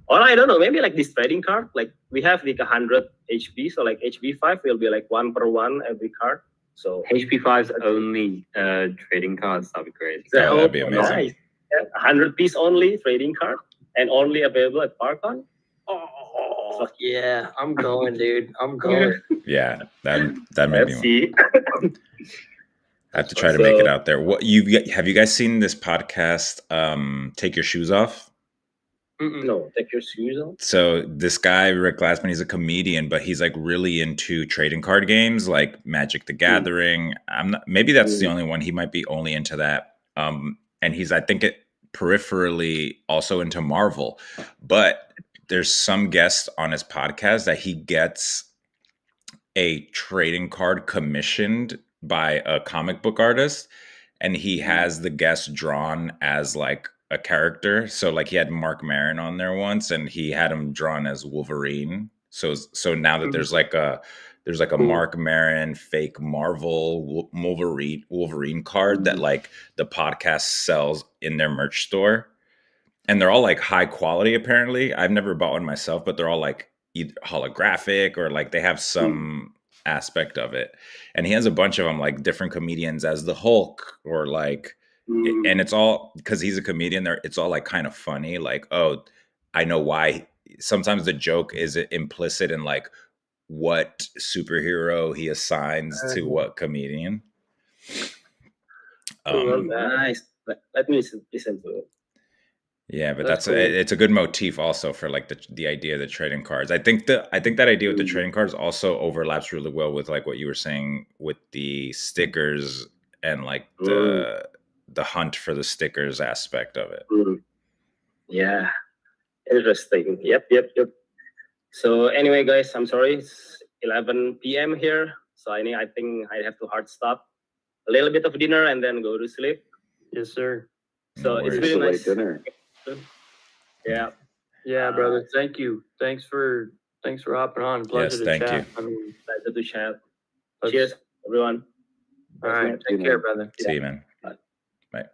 [SPEAKER 2] Or I don't know, maybe like this trading card. Like we have like 100 HB, so like HB5 will be like 1 per 1 every card. So
[SPEAKER 4] HB5's only trading cards. That'd be great.
[SPEAKER 3] Oh, that'd be amazing.
[SPEAKER 2] Nice. Yeah, 100 piece only trading card and only available at FarCon.
[SPEAKER 1] Oh yeah, I'm going, dude. I'm going.
[SPEAKER 3] Yeah, that made me.
[SPEAKER 2] See.
[SPEAKER 3] I have to try to make it out there. What have you guys seen this podcast? Take Your Shoes Off.
[SPEAKER 2] No, Take Your Shoes Off.
[SPEAKER 3] So this guy Rick Glassman, he's a comedian, but he's like really into trading card games like Magic the Gathering. Maybe that's the only one. He might be only into that. And he's, I think, peripherally also into Marvel. But there's some guests on his podcast that he gets a trading card commissioned by a comic book artist, and he has the guest drawn as like a character. So like he had Mark Maron on there once, and he had him drawn as Wolverine. So now that there's like a Mark Maron fake Marvel Wolverine card that like the podcast sells in their merch store, and they're all like high quality. Apparently, I've never bought one myself, but they're all like either holographic or like they have some aspect of it. And he has a bunch of them, like different comedians as the Hulk, or like, and it's all because he's a comedian. It's all like kind of funny. Like, oh, I know why. Sometimes the joke is implicit in like what superhero he assigns to what comedian.
[SPEAKER 2] Nice. Let me listen to it.
[SPEAKER 3] Yeah, but that's cool. It's a good motif also for like the idea of the trading cards. I think that idea with the trading cards also overlaps really well with like what you were saying with the stickers and like the hunt for the stickers aspect of it.
[SPEAKER 2] Yeah, interesting. Yep. So anyway, guys, I'm sorry, it's 11 p.m. here, so I think I have to hard stop, a little bit of dinner, and then go to sleep.
[SPEAKER 1] Yes, sir.
[SPEAKER 2] So it's really nice
[SPEAKER 5] dinner.
[SPEAKER 2] Yeah,
[SPEAKER 1] brother. Thank you. Thanks for hopping on. Pleasure to chat.
[SPEAKER 3] You.
[SPEAKER 2] I mean, pleasure to chat. Cheers, everyone.
[SPEAKER 1] All right, take care, brother.
[SPEAKER 3] See you, man.
[SPEAKER 2] Bye.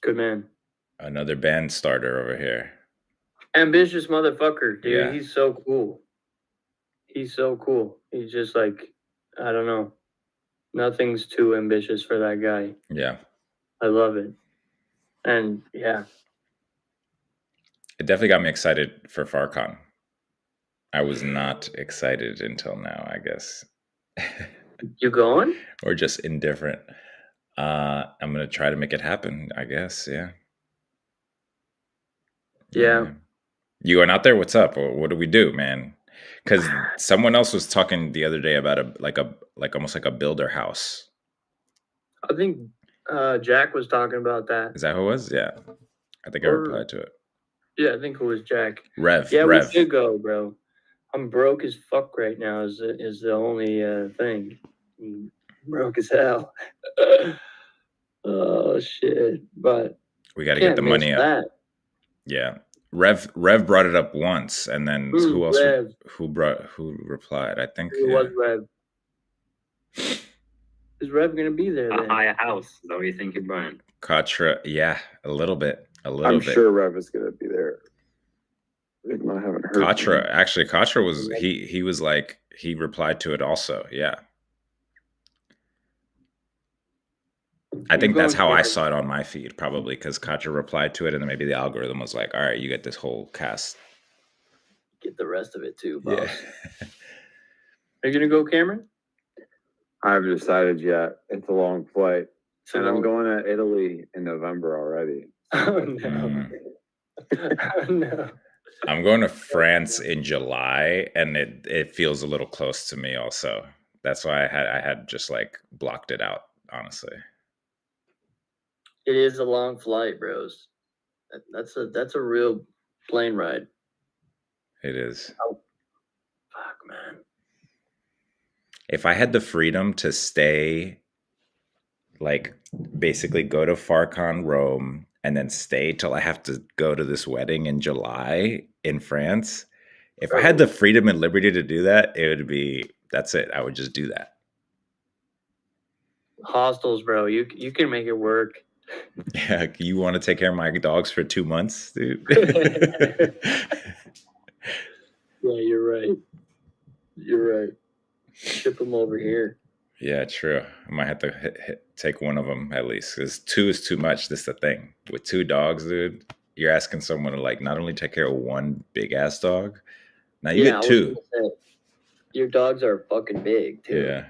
[SPEAKER 1] Good man.
[SPEAKER 3] Another band starter over here.
[SPEAKER 1] Ambitious motherfucker, dude.
[SPEAKER 3] Yeah.
[SPEAKER 1] He's so cool. He's just like, I don't know. Nothing's too ambitious for that guy.
[SPEAKER 3] Yeah.
[SPEAKER 1] I love it. And yeah.
[SPEAKER 3] It definitely got me excited for FarCon. I was not excited until now, I guess.
[SPEAKER 1] You going?
[SPEAKER 3] Or just indifferent. I'm going to try to make it happen, I guess. Yeah. You going out there? What's up? Or what do we do, man? Because someone else was talking the other day about almost like a builder house.
[SPEAKER 1] I think Jack was talking about that.
[SPEAKER 3] Is that who it was? Yeah. I think I replied to it.
[SPEAKER 1] Yeah, I think it was Jack.
[SPEAKER 3] Rev.
[SPEAKER 1] We should go, bro. I'm broke as fuck right now. Is the only thing. I'm broke as hell. Oh shit! But
[SPEAKER 3] We got to get
[SPEAKER 1] can't
[SPEAKER 3] the
[SPEAKER 1] miss
[SPEAKER 3] money up.
[SPEAKER 1] that.
[SPEAKER 3] Yeah. Rev brought it up once, and then who else?
[SPEAKER 1] Rev.
[SPEAKER 3] Who replied? I think
[SPEAKER 1] It was Rev. Is Rev gonna be there
[SPEAKER 4] A
[SPEAKER 1] then?
[SPEAKER 4] higher house. Is that what you're thinking, Brian?
[SPEAKER 3] Katra. Yeah, a little bit.
[SPEAKER 5] I'm sure Rev is gonna be there. I haven't heard.
[SPEAKER 3] Katra. Actually, Katra was he was like he replied to it also. Yeah. I think that's how I saw it on my feed, probably because Katra replied to it, and then maybe the algorithm was like, "All right, you get this whole cast.
[SPEAKER 1] Get the rest of it too, boss."
[SPEAKER 3] Yeah.
[SPEAKER 1] Are you gonna go, Cameron?
[SPEAKER 5] I haven't decided yet. It's a long flight, and I'm going to Italy in November already.
[SPEAKER 1] Oh no! Oh no!
[SPEAKER 3] I'm going to France in July, and it feels a little close to me. Also, that's why I had just like blocked it out. Honestly.
[SPEAKER 1] It is a long flight, bros. That's a real plane ride.
[SPEAKER 3] It is.
[SPEAKER 1] Oh, fuck, man.
[SPEAKER 3] If I had the freedom to stay, like basically go to FarCon Rome and then stay till I have to go to this wedding in July in France, if I had the freedom and liberty to do that, it would be, that's it. I would just do that.
[SPEAKER 1] Hostels, bro. You can make it work.
[SPEAKER 3] Yeah, you want to take care of my dogs for 2 months, dude?
[SPEAKER 1] Yeah, you're right. You're right. Ship them over here.
[SPEAKER 3] Yeah, true. I might have to take one of them at least, because 2 is too much. That's the thing. With 2 dogs, dude, you're asking someone to like not only take care of one big ass dog, now you get 2.
[SPEAKER 1] Your dogs are fucking big too.
[SPEAKER 3] Yeah.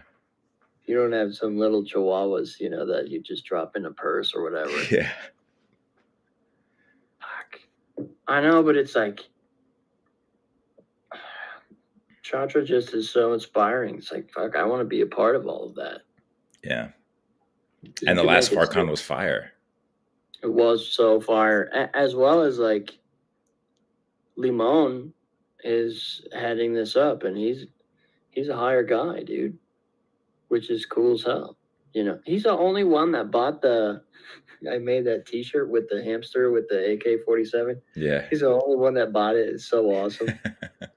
[SPEAKER 1] You don't have some little chihuahuas, that you just drop in a purse or whatever.
[SPEAKER 3] Yeah.
[SPEAKER 1] Fuck. I know, but it's like Chatra just is so inspiring. It's like, fuck, I want to be a part of all of that.
[SPEAKER 3] Yeah. And the last FarCon was fire.
[SPEAKER 1] It was so fire. As well as like Limon is heading this up, and he's a higher guy, dude, which is cool as hell. He's the only one that bought I made that T-shirt with the hamster with the AK-47.
[SPEAKER 3] Yeah.
[SPEAKER 1] He's the only one that bought it. It's so awesome.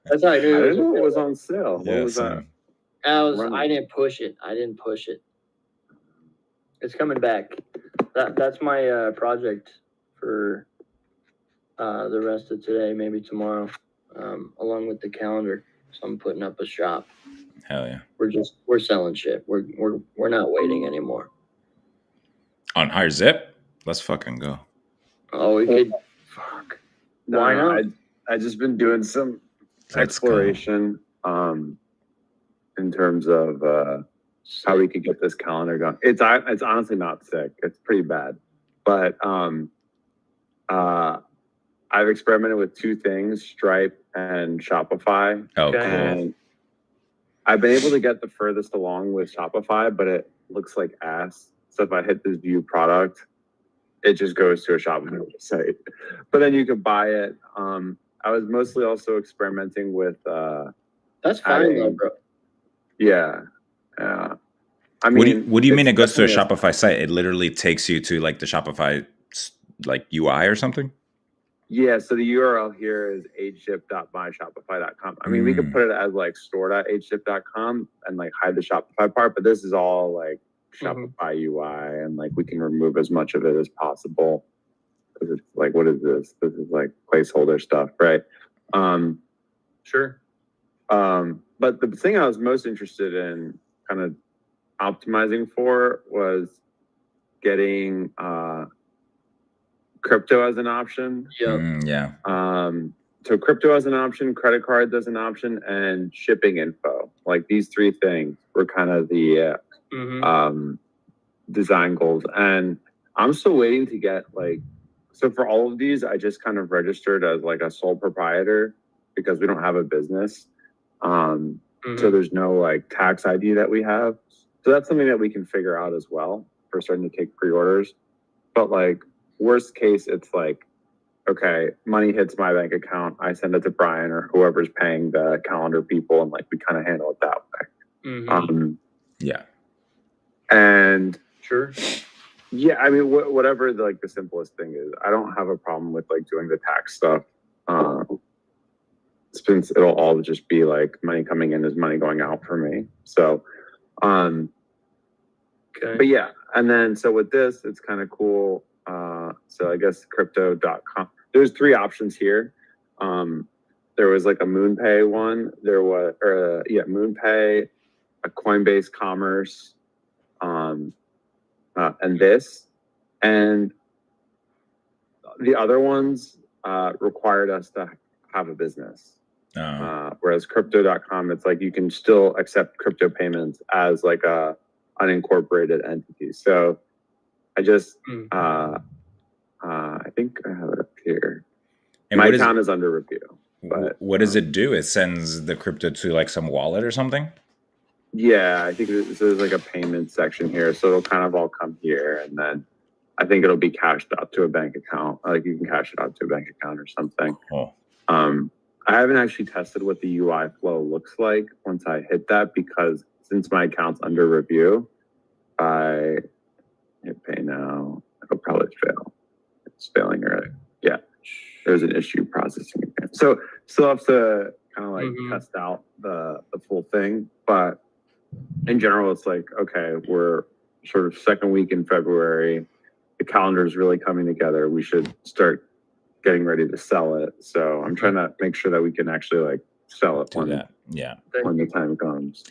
[SPEAKER 1] That's how I knew.
[SPEAKER 5] I didn't know it was on sale.
[SPEAKER 3] Yeah,
[SPEAKER 5] what was that?
[SPEAKER 1] I didn't push it. It's coming back. That's my project for the rest of today, maybe tomorrow, along with the calendar. So I'm putting up a shop.
[SPEAKER 3] Hell yeah.
[SPEAKER 1] We're selling shit. We're not waiting anymore.
[SPEAKER 3] On HIGHER.ZIP? Let's fucking go.
[SPEAKER 1] Oh, we could. Fuck.
[SPEAKER 5] No,
[SPEAKER 1] why not?
[SPEAKER 5] I just been doing some exploration in terms of how we could get this calendar going. It's honestly not sick. It's pretty bad, but I've experimented with 2 things: Stripe and Shopify.
[SPEAKER 3] Oh, cool.
[SPEAKER 5] And I've been able to get the furthest along with Shopify, but it looks like ass. So if I hit this view product, it just goes to a Shopify website. But then you could buy it. I was mostly also experimenting with.
[SPEAKER 1] That's fine, though, bro.
[SPEAKER 5] Yeah. I
[SPEAKER 3] mean, what do you mean it goes to a Shopify site? It literally takes you to like the Shopify like UI or something?
[SPEAKER 5] Yeah, so the URL here is hship.myshopify.com. I mean, we could put it as like store.hship.com and like hide the Shopify part, but this is all like Shopify UI, and like we can remove as much of it as possible. Because it's like, what is this? This is like placeholder stuff, right?
[SPEAKER 1] Sure.
[SPEAKER 5] But the thing I was most interested in kind of optimizing for was getting crypto as an option.
[SPEAKER 3] Yeah.
[SPEAKER 5] So crypto as an option, credit cards as an option, and shipping info. Like these 3 things were kind of the design goals. And I'm still waiting to get so for all of these, I just kind of registered as like a sole proprietor because we don't have a business. So there's no like tax ID that we have. So that's something that we can figure out as well for starting to take pre-orders. But like worst case, it's like
[SPEAKER 6] okay, money hits my bank account, I send it to Brian or whoever's paying the calendar people, and like we kind of handle it that way.
[SPEAKER 1] Mm-hmm.
[SPEAKER 3] Yeah.
[SPEAKER 6] And
[SPEAKER 1] Sure.
[SPEAKER 6] yeah, I mean, whatever the simplest thing is, I don't have a problem with like doing the tax stuff. Since it'll all just be like money coming in is money going out for me. So,
[SPEAKER 1] Okay.
[SPEAKER 6] but yeah, and then so with this, it's kind of cool. So I guess crypto.com. There's 3 options here. There was like a MoonPay one. There was, MoonPay, a Coinbase Commerce, and this, and the other ones required us to have a business. Whereas crypto.com, it's like you can still accept crypto payments as like a unincorporated entity. So I just I think I have it up here. And my account is under review. But
[SPEAKER 3] what does it do? It sends the crypto to like some wallet or something?
[SPEAKER 6] Yeah, I think there's like a payment section here. So it'll kind of all come here, and then I think it'll be cashed out to a bank account. Like you can cash it out to a bank account or something.
[SPEAKER 3] Oh.
[SPEAKER 6] I haven't actually tested what the UI flow looks like once I hit that, because since my account's under review, I hit pay now. It'll probably fail. It's failing already. Yeah, there's an issue processing again. So still have to kind of like test out the full thing, but in general, it's like, okay, we're sort of second week in February. The calendar is really coming together. We should start getting ready to sell it. So I'm trying to make sure that we can actually like sell it when the time comes.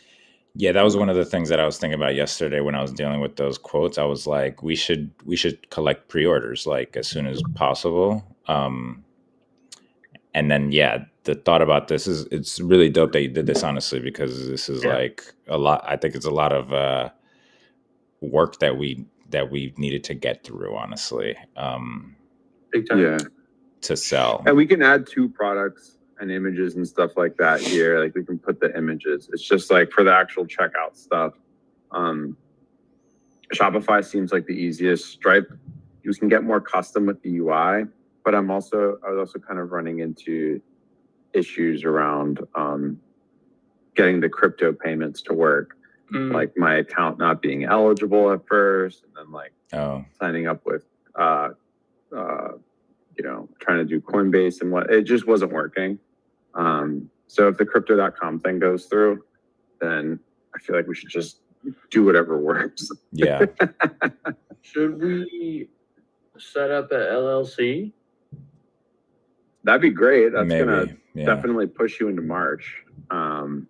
[SPEAKER 3] Yeah, that was one of the things that I was thinking about yesterday when I was dealing with those quotes. I was like, we should collect pre-orders like as soon as possible. And then the thought about this is it's really dope that you did this, honestly, because this is like a lot. I think it's a lot of work that we needed to get through, honestly.
[SPEAKER 1] Big time.
[SPEAKER 6] Yeah.
[SPEAKER 3] To sell.
[SPEAKER 6] And we can add 2 products and images and stuff like that here. Like we can put the images. It's just like for the actual checkout stuff. Shopify seems like the easiest. Stripe, you can get more custom with the UI, but I was also kind of running into issues around getting the crypto payments to work. Like my account not being eligible at first, and then like signing up with trying to do Coinbase and it just wasn't working. So if the crypto.com thing goes through, then I feel like we should just do whatever works.
[SPEAKER 3] Yeah.
[SPEAKER 1] Should we set up an LLC?
[SPEAKER 6] That'd be great. That's
[SPEAKER 3] Maybe,
[SPEAKER 6] gonna definitely push you into March.
[SPEAKER 1] You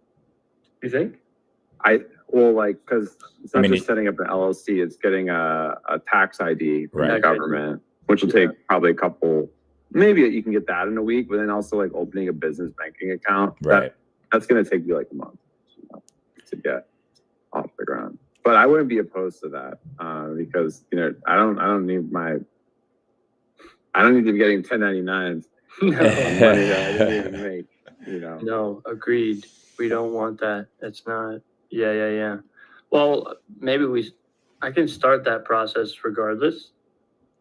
[SPEAKER 1] think?
[SPEAKER 6] Because it's not just setting up an LLC, it's getting a tax ID from the government, which will take probably a couple. Maybe you can get that in a week, but then also like opening a business banking account.
[SPEAKER 3] Right.
[SPEAKER 6] That's going to take you like a month to get off the ground. But I wouldn't be opposed to that because I don't need to be getting 1099s. Money that I didn't even make.
[SPEAKER 1] No, agreed. We don't want that. It's not. Yeah. Well, maybe I can start that process regardless.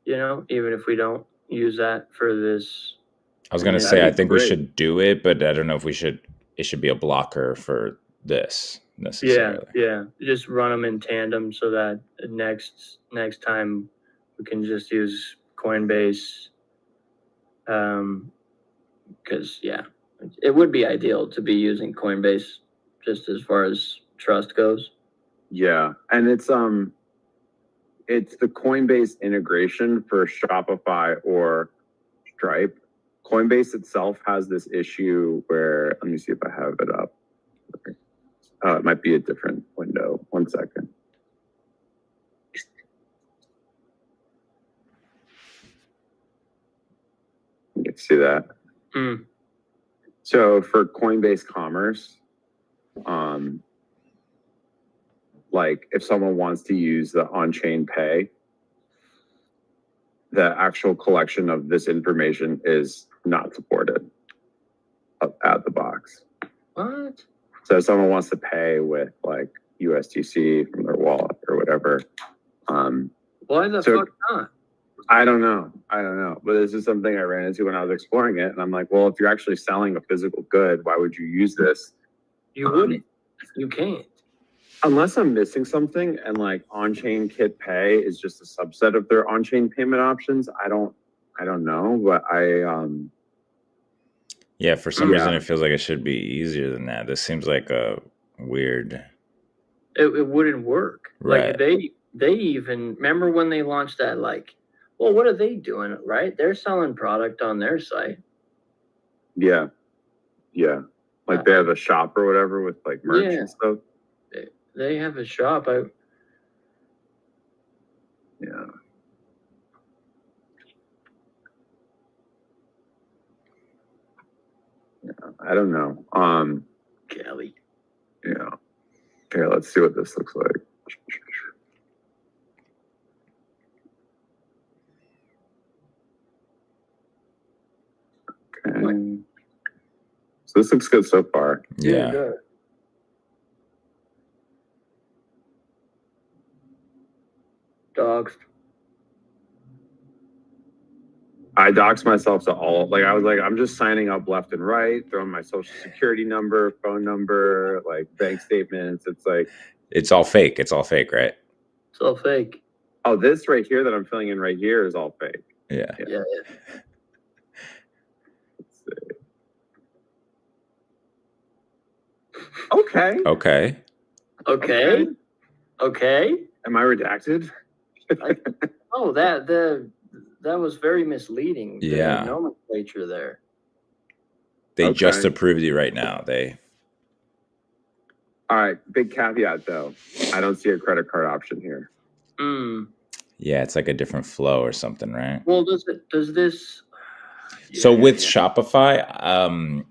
[SPEAKER 1] Even if we don't use that for this.
[SPEAKER 3] I was going to say, I think we should do it, but I don't know if it should be a blocker for this necessarily.
[SPEAKER 1] Yeah. Just run them in tandem so that next time we can just use Coinbase. Because it would be ideal to be using Coinbase just as far as trust goes.
[SPEAKER 6] Yeah. And it's the Coinbase integration for Shopify or Stripe. Coinbase itself has this issue where, let me see if I have it up. It might be a different window. 1 second. You can see that. So for Coinbase Commerce, like if someone wants to use the on-chain pay, the actual collection of this information is not supported out the box.
[SPEAKER 1] What?
[SPEAKER 6] So if someone wants to pay with like USDC from their wallet or whatever.
[SPEAKER 1] Why the fuck not?
[SPEAKER 6] I don't know. But this is something I ran into when I was exploring it. And I'm like, well, if you're actually selling a physical good, why would you use this?
[SPEAKER 1] You wouldn't. You can't.
[SPEAKER 6] Unless I'm missing something and like on-chain kit pay is just a subset of their on-chain payment options. I don't know, but
[SPEAKER 3] Yeah, for some reason it feels like it should be easier than that. This seems like a weird.
[SPEAKER 1] It wouldn't work.
[SPEAKER 3] Right.
[SPEAKER 1] Like they even remember when they launched that, like, well, what are they doing? Right? They're selling product on their site.
[SPEAKER 6] Yeah. Like they have a shop or whatever with like merch and stuff.
[SPEAKER 1] They have a shop.
[SPEAKER 6] Yeah. I don't know.
[SPEAKER 1] Kelly.
[SPEAKER 6] Yeah. Okay, let's see what this looks like. Okay. So this looks good so far.
[SPEAKER 3] Yeah.
[SPEAKER 1] Good. Dogs.
[SPEAKER 6] I doxed myself to all, like, I was like, I'm just signing up left and right, throwing my social security number, phone number, like bank statements. It's like,
[SPEAKER 3] it's all fake. It's all fake, right?
[SPEAKER 1] It's all fake.
[SPEAKER 6] Oh, this right here that I'm filling in right here is all fake.
[SPEAKER 3] Yeah.
[SPEAKER 1] Yeah.
[SPEAKER 6] Let's see. Okay. Am I redacted?
[SPEAKER 1] Oh, that was very misleading.
[SPEAKER 3] Yeah.
[SPEAKER 1] The nomenclature there.
[SPEAKER 3] They just approved you right now.
[SPEAKER 6] All right. Big caveat though. I don't see a credit card option here.
[SPEAKER 3] Yeah, it's like a different flow or something, right?
[SPEAKER 1] Well, does this?
[SPEAKER 3] So with Shopify,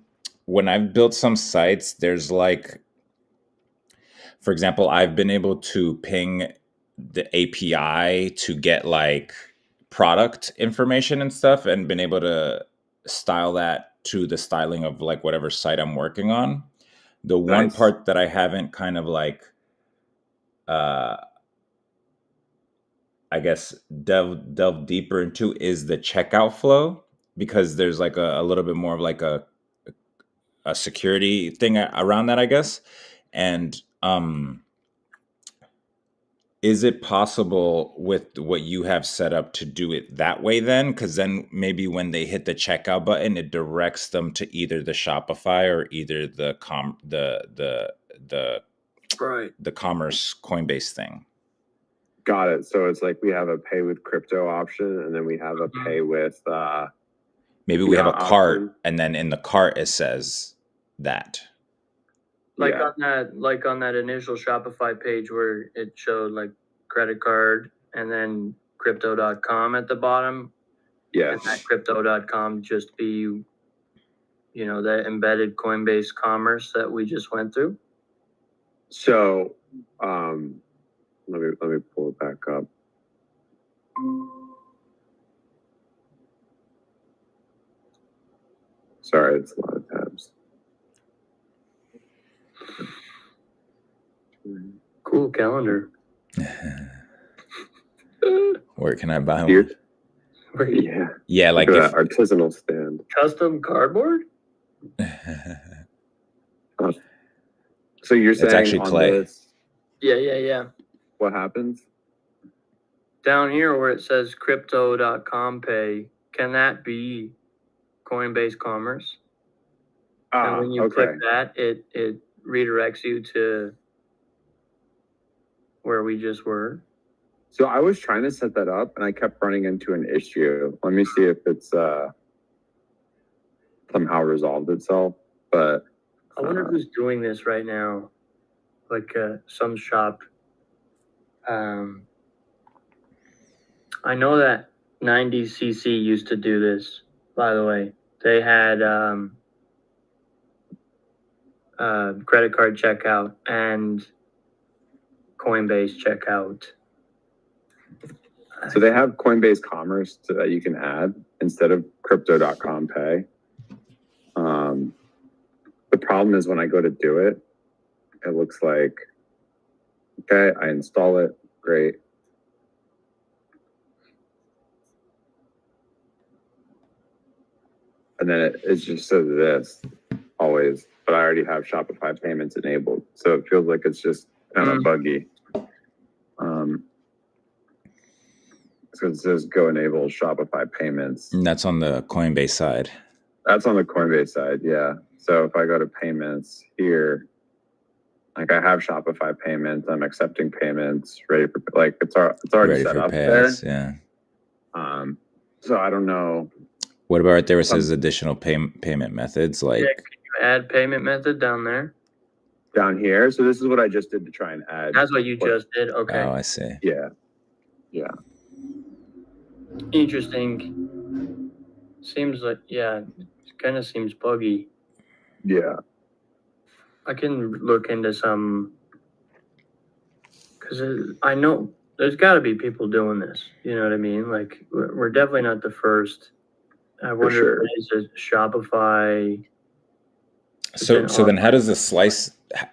[SPEAKER 3] when I've built some sites, there's like, for example, I've been able to ping the API to get like product information and stuff, and been able to style that to the styling of like whatever site I'm working on. The one part that I haven't kind of like, I guess delve deeper into is the checkout flow, because there's like a little bit more of like a security thing around that, I guess. And is it possible with what you have set up to do it that way then? Because then maybe when they hit the checkout button, it directs them to either the Shopify or either the commerce Coinbase thing.
[SPEAKER 6] Got it. So it's like we have a pay with crypto option, and then we have a pay with
[SPEAKER 3] maybe we have a cart, and then in the cart it says that.
[SPEAKER 1] Like on that initial Shopify page where it showed like credit card and then crypto.com at the bottom.
[SPEAKER 6] Yeah.
[SPEAKER 1] And that crypto.com just be, the embedded Coinbase commerce that we just went through.
[SPEAKER 6] So let me pull it back up. Sorry, it's a lot of tabs.
[SPEAKER 1] Cool calendar.
[SPEAKER 3] Where can I buy one?
[SPEAKER 6] Yeah,
[SPEAKER 3] like
[SPEAKER 6] if, artisanal stand.
[SPEAKER 1] Custom cardboard?
[SPEAKER 6] So you're saying
[SPEAKER 3] it's actually clay.
[SPEAKER 6] This,
[SPEAKER 1] yeah.
[SPEAKER 6] What happens?
[SPEAKER 1] Down here where it says crypto.com pay, can that be Coinbase Commerce? And when you click that, it redirects you to where we just were.
[SPEAKER 6] So I was trying to set that up and I kept running into an issue. Let me see if it's somehow resolved itself. But
[SPEAKER 1] I wonder who's doing this right now. Like some shop. I know that 90cc used to do this, by the way. They had credit card checkout and Coinbase checkout.
[SPEAKER 6] So they have Coinbase Commerce so that you can add instead of crypto.com pay. The problem is when I go to do it, it looks like, okay, I install it, great. and then it just says this always, but I already have Shopify payments enabled. So it feels like it's just kind of buggy. So it says go enable Shopify payments.
[SPEAKER 3] And that's on the Coinbase side.
[SPEAKER 6] That's on the Coinbase side, yeah. So if I go to payments here, like I have Shopify payments, I'm accepting payments, ready for like it's already
[SPEAKER 3] Ready
[SPEAKER 6] set
[SPEAKER 3] for
[SPEAKER 6] up
[SPEAKER 3] payouts,
[SPEAKER 6] there.
[SPEAKER 3] yeah.
[SPEAKER 6] So I don't know.
[SPEAKER 3] What about right there where it says additional payment methods? Like,
[SPEAKER 1] Yeah, can you add payment method down there?
[SPEAKER 6] Down here. So this is what I just did to try and add.
[SPEAKER 1] That's what you just did. Okay.
[SPEAKER 3] oh, I see.
[SPEAKER 6] Yeah.
[SPEAKER 1] Interesting. Seems like, yeah, it kind of seems buggy.
[SPEAKER 6] Yeah.
[SPEAKER 1] I can look into some, because I know there's got to be people doing this. You know what I mean? Like, we're definitely not the first. I wonder
[SPEAKER 6] sure.
[SPEAKER 1] if it is a Shopify.
[SPEAKER 3] So then how does the slice,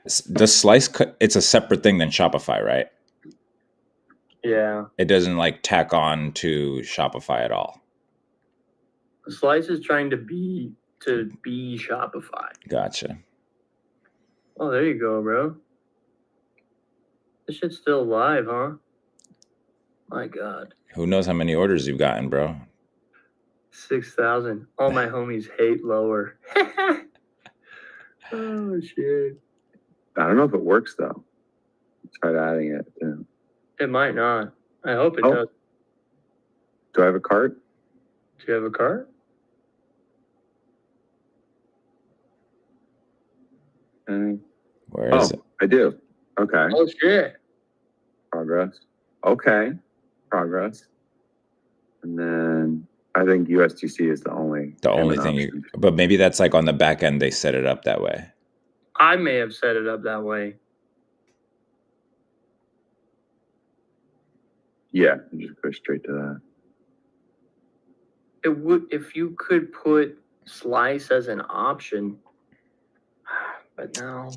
[SPEAKER 3] it's a separate thing than Shopify, right?
[SPEAKER 1] Yeah.
[SPEAKER 3] It doesn't like tack on to Shopify at all.
[SPEAKER 1] The slice is trying to be Shopify.
[SPEAKER 3] Gotcha.
[SPEAKER 1] Oh, there you go, bro. This shit's still live, huh? My God.
[SPEAKER 3] Who knows how many orders you've gotten, bro?
[SPEAKER 1] 6,000. All my homies hate lower. Oh, shit.
[SPEAKER 6] I don't know if it works though. Tried adding it. Yeah.
[SPEAKER 1] It might not. I hope it does.
[SPEAKER 6] Do I have a cart?
[SPEAKER 1] Do you have a cart?
[SPEAKER 3] Where is it?
[SPEAKER 6] I do. Okay.
[SPEAKER 1] Oh, shit.
[SPEAKER 6] Progress. Okay. Progress. And then I think USDC is the only
[SPEAKER 3] thing but maybe that's like on the back end they set it up that way.
[SPEAKER 1] I may have set it up that way.
[SPEAKER 6] Yeah, just go straight to that.
[SPEAKER 1] It would, if you could put slice as an option, but no.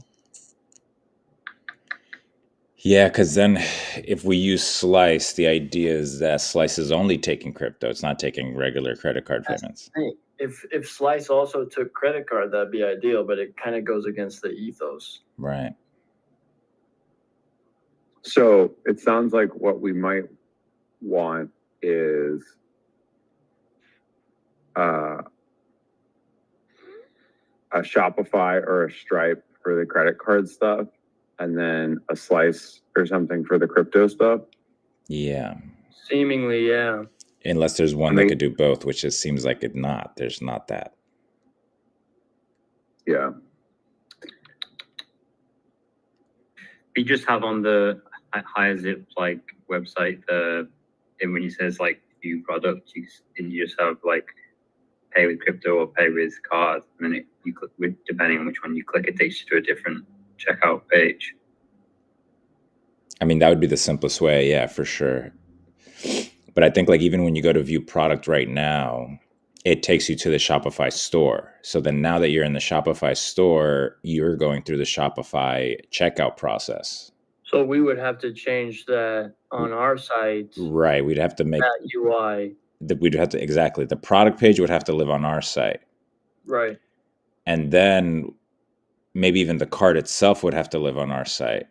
[SPEAKER 3] Yeah, because then if we use Slice, the idea is that Slice is only taking crypto. It's not taking regular credit card payments.
[SPEAKER 1] If Slice also took credit card, that'd be ideal, but it kind of goes against the ethos.
[SPEAKER 3] Right.
[SPEAKER 6] So it sounds like what we might want is a Shopify or a Stripe for the credit card stuff, and then a Slice or something for the crypto stuff.
[SPEAKER 3] Yeah.
[SPEAKER 1] Seemingly, yeah.
[SPEAKER 3] Unless there's one that could do both, which just seems like it not. There's not that.
[SPEAKER 6] Yeah.
[SPEAKER 4] We just have on the HIGHER.ZIP like website, and when it says like view product, you just have like pay with crypto or pay with card, and then you click depending on which one you click, it takes you to a different checkout page.
[SPEAKER 3] I mean, that would be the simplest way, yeah, for sure. But I think like even when you go to view product right now, it takes you to the Shopify store. So then now that you're in the Shopify store, you're going through the Shopify checkout process.
[SPEAKER 1] So we would have to change that on our site.
[SPEAKER 3] Right. We'd have to make
[SPEAKER 1] that UI.
[SPEAKER 3] We'd have to, exactly. The product page would have to live on our site.
[SPEAKER 1] Right.
[SPEAKER 3] And then maybe even the cart itself would have to live on our site.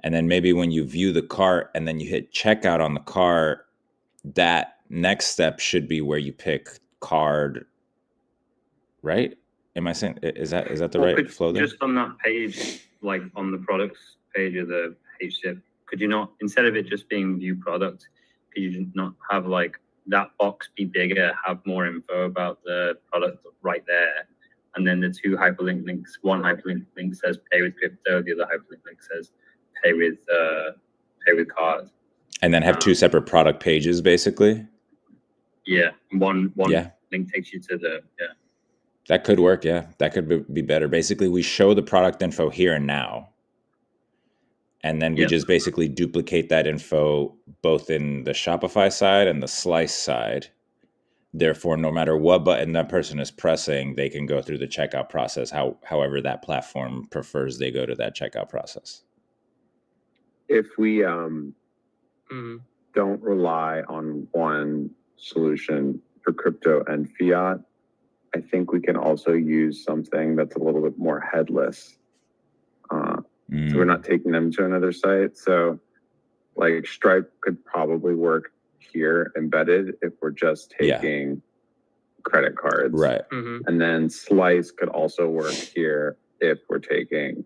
[SPEAKER 3] And then maybe when you view the cart and then you hit checkout on the cart, that next step should be where you pick card, right? Am I saying, is that the right flow there?
[SPEAKER 4] Just on that page, like on the products page of the HIGHER.ZIP, could you not, instead of it just being view product, could you not have like that box be bigger, have more info about the product right there? And then the two hyperlink links, one hyperlink link says pay with crypto, the other hyperlink link says pay with card.
[SPEAKER 3] And then have two separate product pages, basically.
[SPEAKER 4] Yeah, one link takes you to the
[SPEAKER 3] That could work. Yeah, that could be better. Basically, we show the product info here and now, and then we just basically duplicate that info both in the Shopify side and the Slice side. Therefore, no matter what button that person is pressing, they can go through the checkout process. However that platform prefers they go to that checkout process.
[SPEAKER 6] If we don't rely on one solution for crypto and fiat, I think we can also use something that's a little bit more headless. So we're not taking them to another site. So like Stripe could probably work here embedded if we're just taking credit cards.
[SPEAKER 3] Right.
[SPEAKER 1] Mhm.
[SPEAKER 6] And then Slice could also work here if we're taking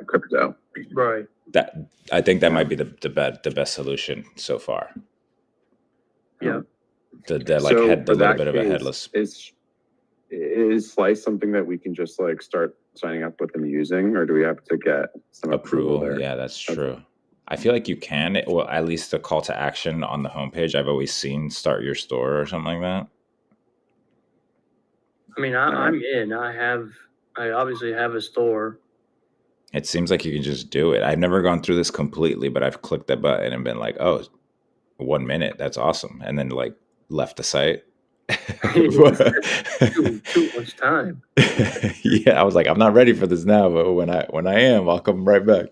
[SPEAKER 6] crypto.
[SPEAKER 1] Right.
[SPEAKER 3] That I think that might be the best solution so far.
[SPEAKER 1] Yeah.
[SPEAKER 3] The
[SPEAKER 6] For
[SPEAKER 3] little
[SPEAKER 6] that
[SPEAKER 3] bit of a
[SPEAKER 6] case,
[SPEAKER 3] headless.
[SPEAKER 6] Is Slice something that we can just like start signing up with them using, or do we have to get some approval there?
[SPEAKER 3] Yeah, that's true. I feel like you can. Well, at least the call to action on the homepage, I've always seen start your store or something like that.
[SPEAKER 1] I mean, I'm in. I obviously have a store.
[SPEAKER 3] It seems like you can just do it. I've never gone through this completely, but I've clicked that button and been like, oh, 1 minute. That's awesome. And then like left the site.
[SPEAKER 1] Too much time.
[SPEAKER 3] Yeah, I was like, I'm not ready for this now, but when I am, I'll come right back.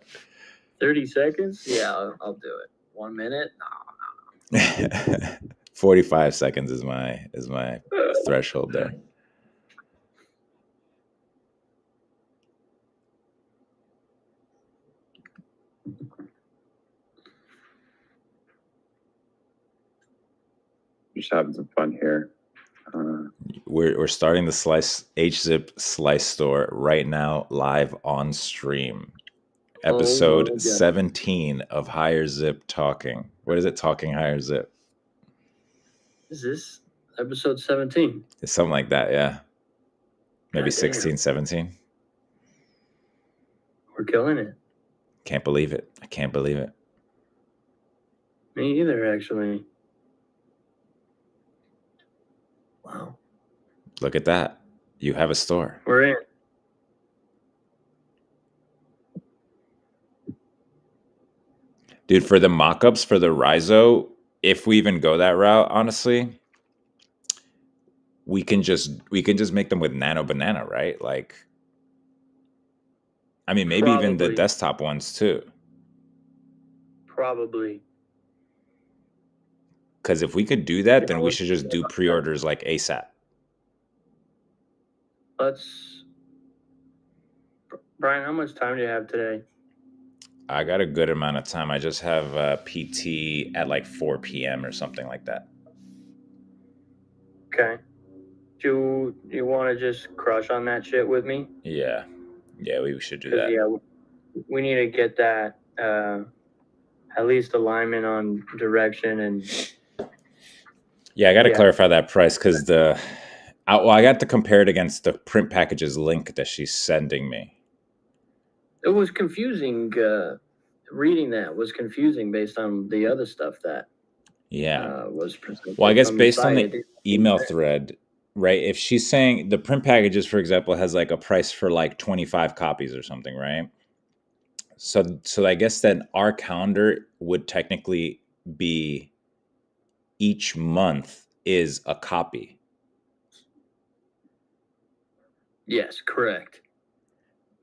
[SPEAKER 1] 30 seconds? Yeah, I'll do it. 1 minute? No.
[SPEAKER 3] 45 seconds is my threshold there.
[SPEAKER 6] Just having some fun here.
[SPEAKER 3] We're starting the HZip Slice store right now, live on stream. Episode 17 of Higher Zip Talking. What is it? Talking Higher Zip.
[SPEAKER 1] Is this episode 17?
[SPEAKER 3] It's something like that, yeah. Maybe 16, 17.
[SPEAKER 1] We're killing it.
[SPEAKER 3] Can't believe it. I can't believe it.
[SPEAKER 1] Me either, actually. Wow.
[SPEAKER 3] Look at that. You have a store.
[SPEAKER 1] We're in.
[SPEAKER 3] Dude, for the mock-ups for the Rhizo, if we even go that route, honestly, we can just make them with Nano Banana, right? Like, I mean, maybe even the desktop ones too.
[SPEAKER 1] Probably.
[SPEAKER 3] Because if we could do that, then we should just do pre-orders like ASAP.
[SPEAKER 1] Brian, how much time do you have today?
[SPEAKER 3] I got a good amount of time. I just have PT at like 4 p.m. or something like that.
[SPEAKER 1] Okay. Do you want to just crush on that shit with me?
[SPEAKER 3] Yeah. Yeah, we should do that.
[SPEAKER 1] Yeah, we need to get that at least alignment on direction and...
[SPEAKER 3] Yeah, I got to clarify that price because I got to compare it against the print packages link that she's sending me.
[SPEAKER 1] It was confusing. Reading that was confusing based on the other stuff that was presented.
[SPEAKER 3] Well, I guess based on the email thread, right? If she's saying the print packages, for example, has like a price for like 25 copies or something, right? So I guess then our calendar would technically be each month is a copy.
[SPEAKER 1] Yes, correct.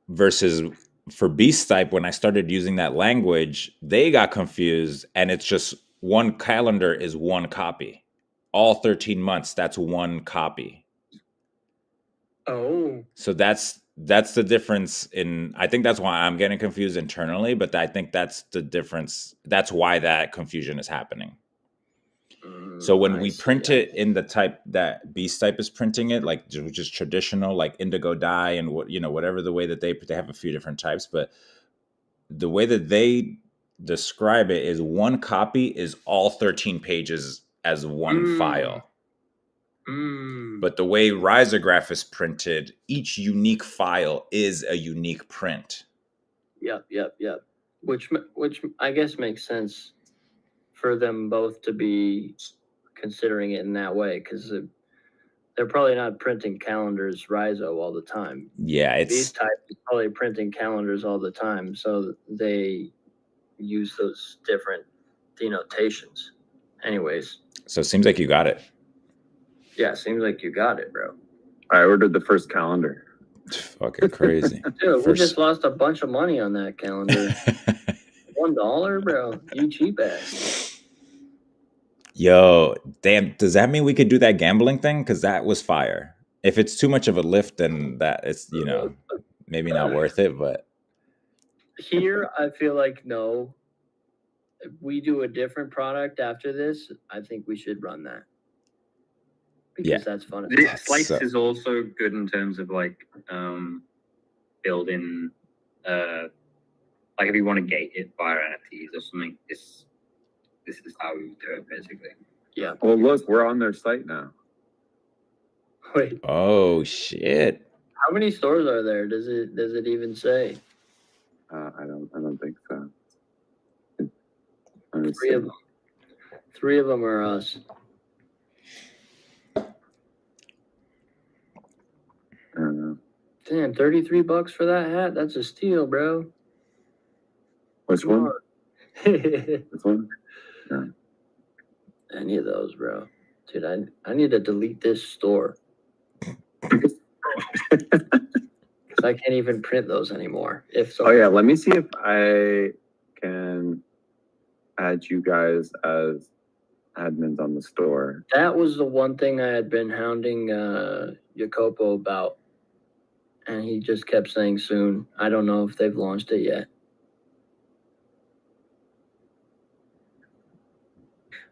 [SPEAKER 3] Versus for Beast Type, when I started using that language, they got confused, and it's just one calendar is one copy. All 13 months, that's one copy.
[SPEAKER 1] Oh.
[SPEAKER 3] So that's the difference in, I think that's why I'm getting confused internally, but I think that's the difference. That's why that confusion is happening. So when we print it in the type that Beast Type is printing it, like which is traditional, like indigo dye and whatever the way that they have a few different types, but the way that they describe it is one copy is all 13 pages as one file. But the way Risograph is printed, each unique file is a unique print.
[SPEAKER 1] Yep. Which I guess makes sense for them both to be considering it in that way, because they're probably not printing calendars Rhizo all the time.
[SPEAKER 3] Yeah,
[SPEAKER 1] These types are probably printing calendars all the time, so they use those different denotations. Anyways.
[SPEAKER 3] So it seems like you got it.
[SPEAKER 1] Yeah, seems like you got it, bro.
[SPEAKER 6] I ordered the first calendar.
[SPEAKER 3] It's fucking crazy.
[SPEAKER 1] Dude, we just lost a bunch of money on that calendar. $1, bro. You cheap ass.
[SPEAKER 3] Yo, damn, does that mean we could do that gambling thing? Because that was fire. If it's too much of a lift, then that it's, maybe not worth it, but
[SPEAKER 1] Here, I feel like no. If we do a different product after this, I think we should run that. Because
[SPEAKER 3] Yeah.
[SPEAKER 1] that's fun.
[SPEAKER 4] Slice
[SPEAKER 3] So-
[SPEAKER 4] is also good in terms of like building like if you want to gate it via NFTs or something, this is how we do it basically.
[SPEAKER 1] Yeah.
[SPEAKER 6] Well, look, we're on their site now.
[SPEAKER 1] Wait,
[SPEAKER 3] oh shit.
[SPEAKER 1] how many stores are there? Does it even say?
[SPEAKER 6] I don't think so.
[SPEAKER 1] Three of them are us.
[SPEAKER 6] I don't know.
[SPEAKER 1] Damn, $33 for that hat? That's a steal, bro.
[SPEAKER 6] Which one? This one?
[SPEAKER 1] Any of those, bro. Dude, I need to delete this store. Because I can't even print those anymore. If so.
[SPEAKER 6] Oh yeah, let me see if I can add you guys as admins on the store.
[SPEAKER 1] That was the one thing I had been hounding Jacopo about. And he just kept saying soon. I don't know if they've launched it yet.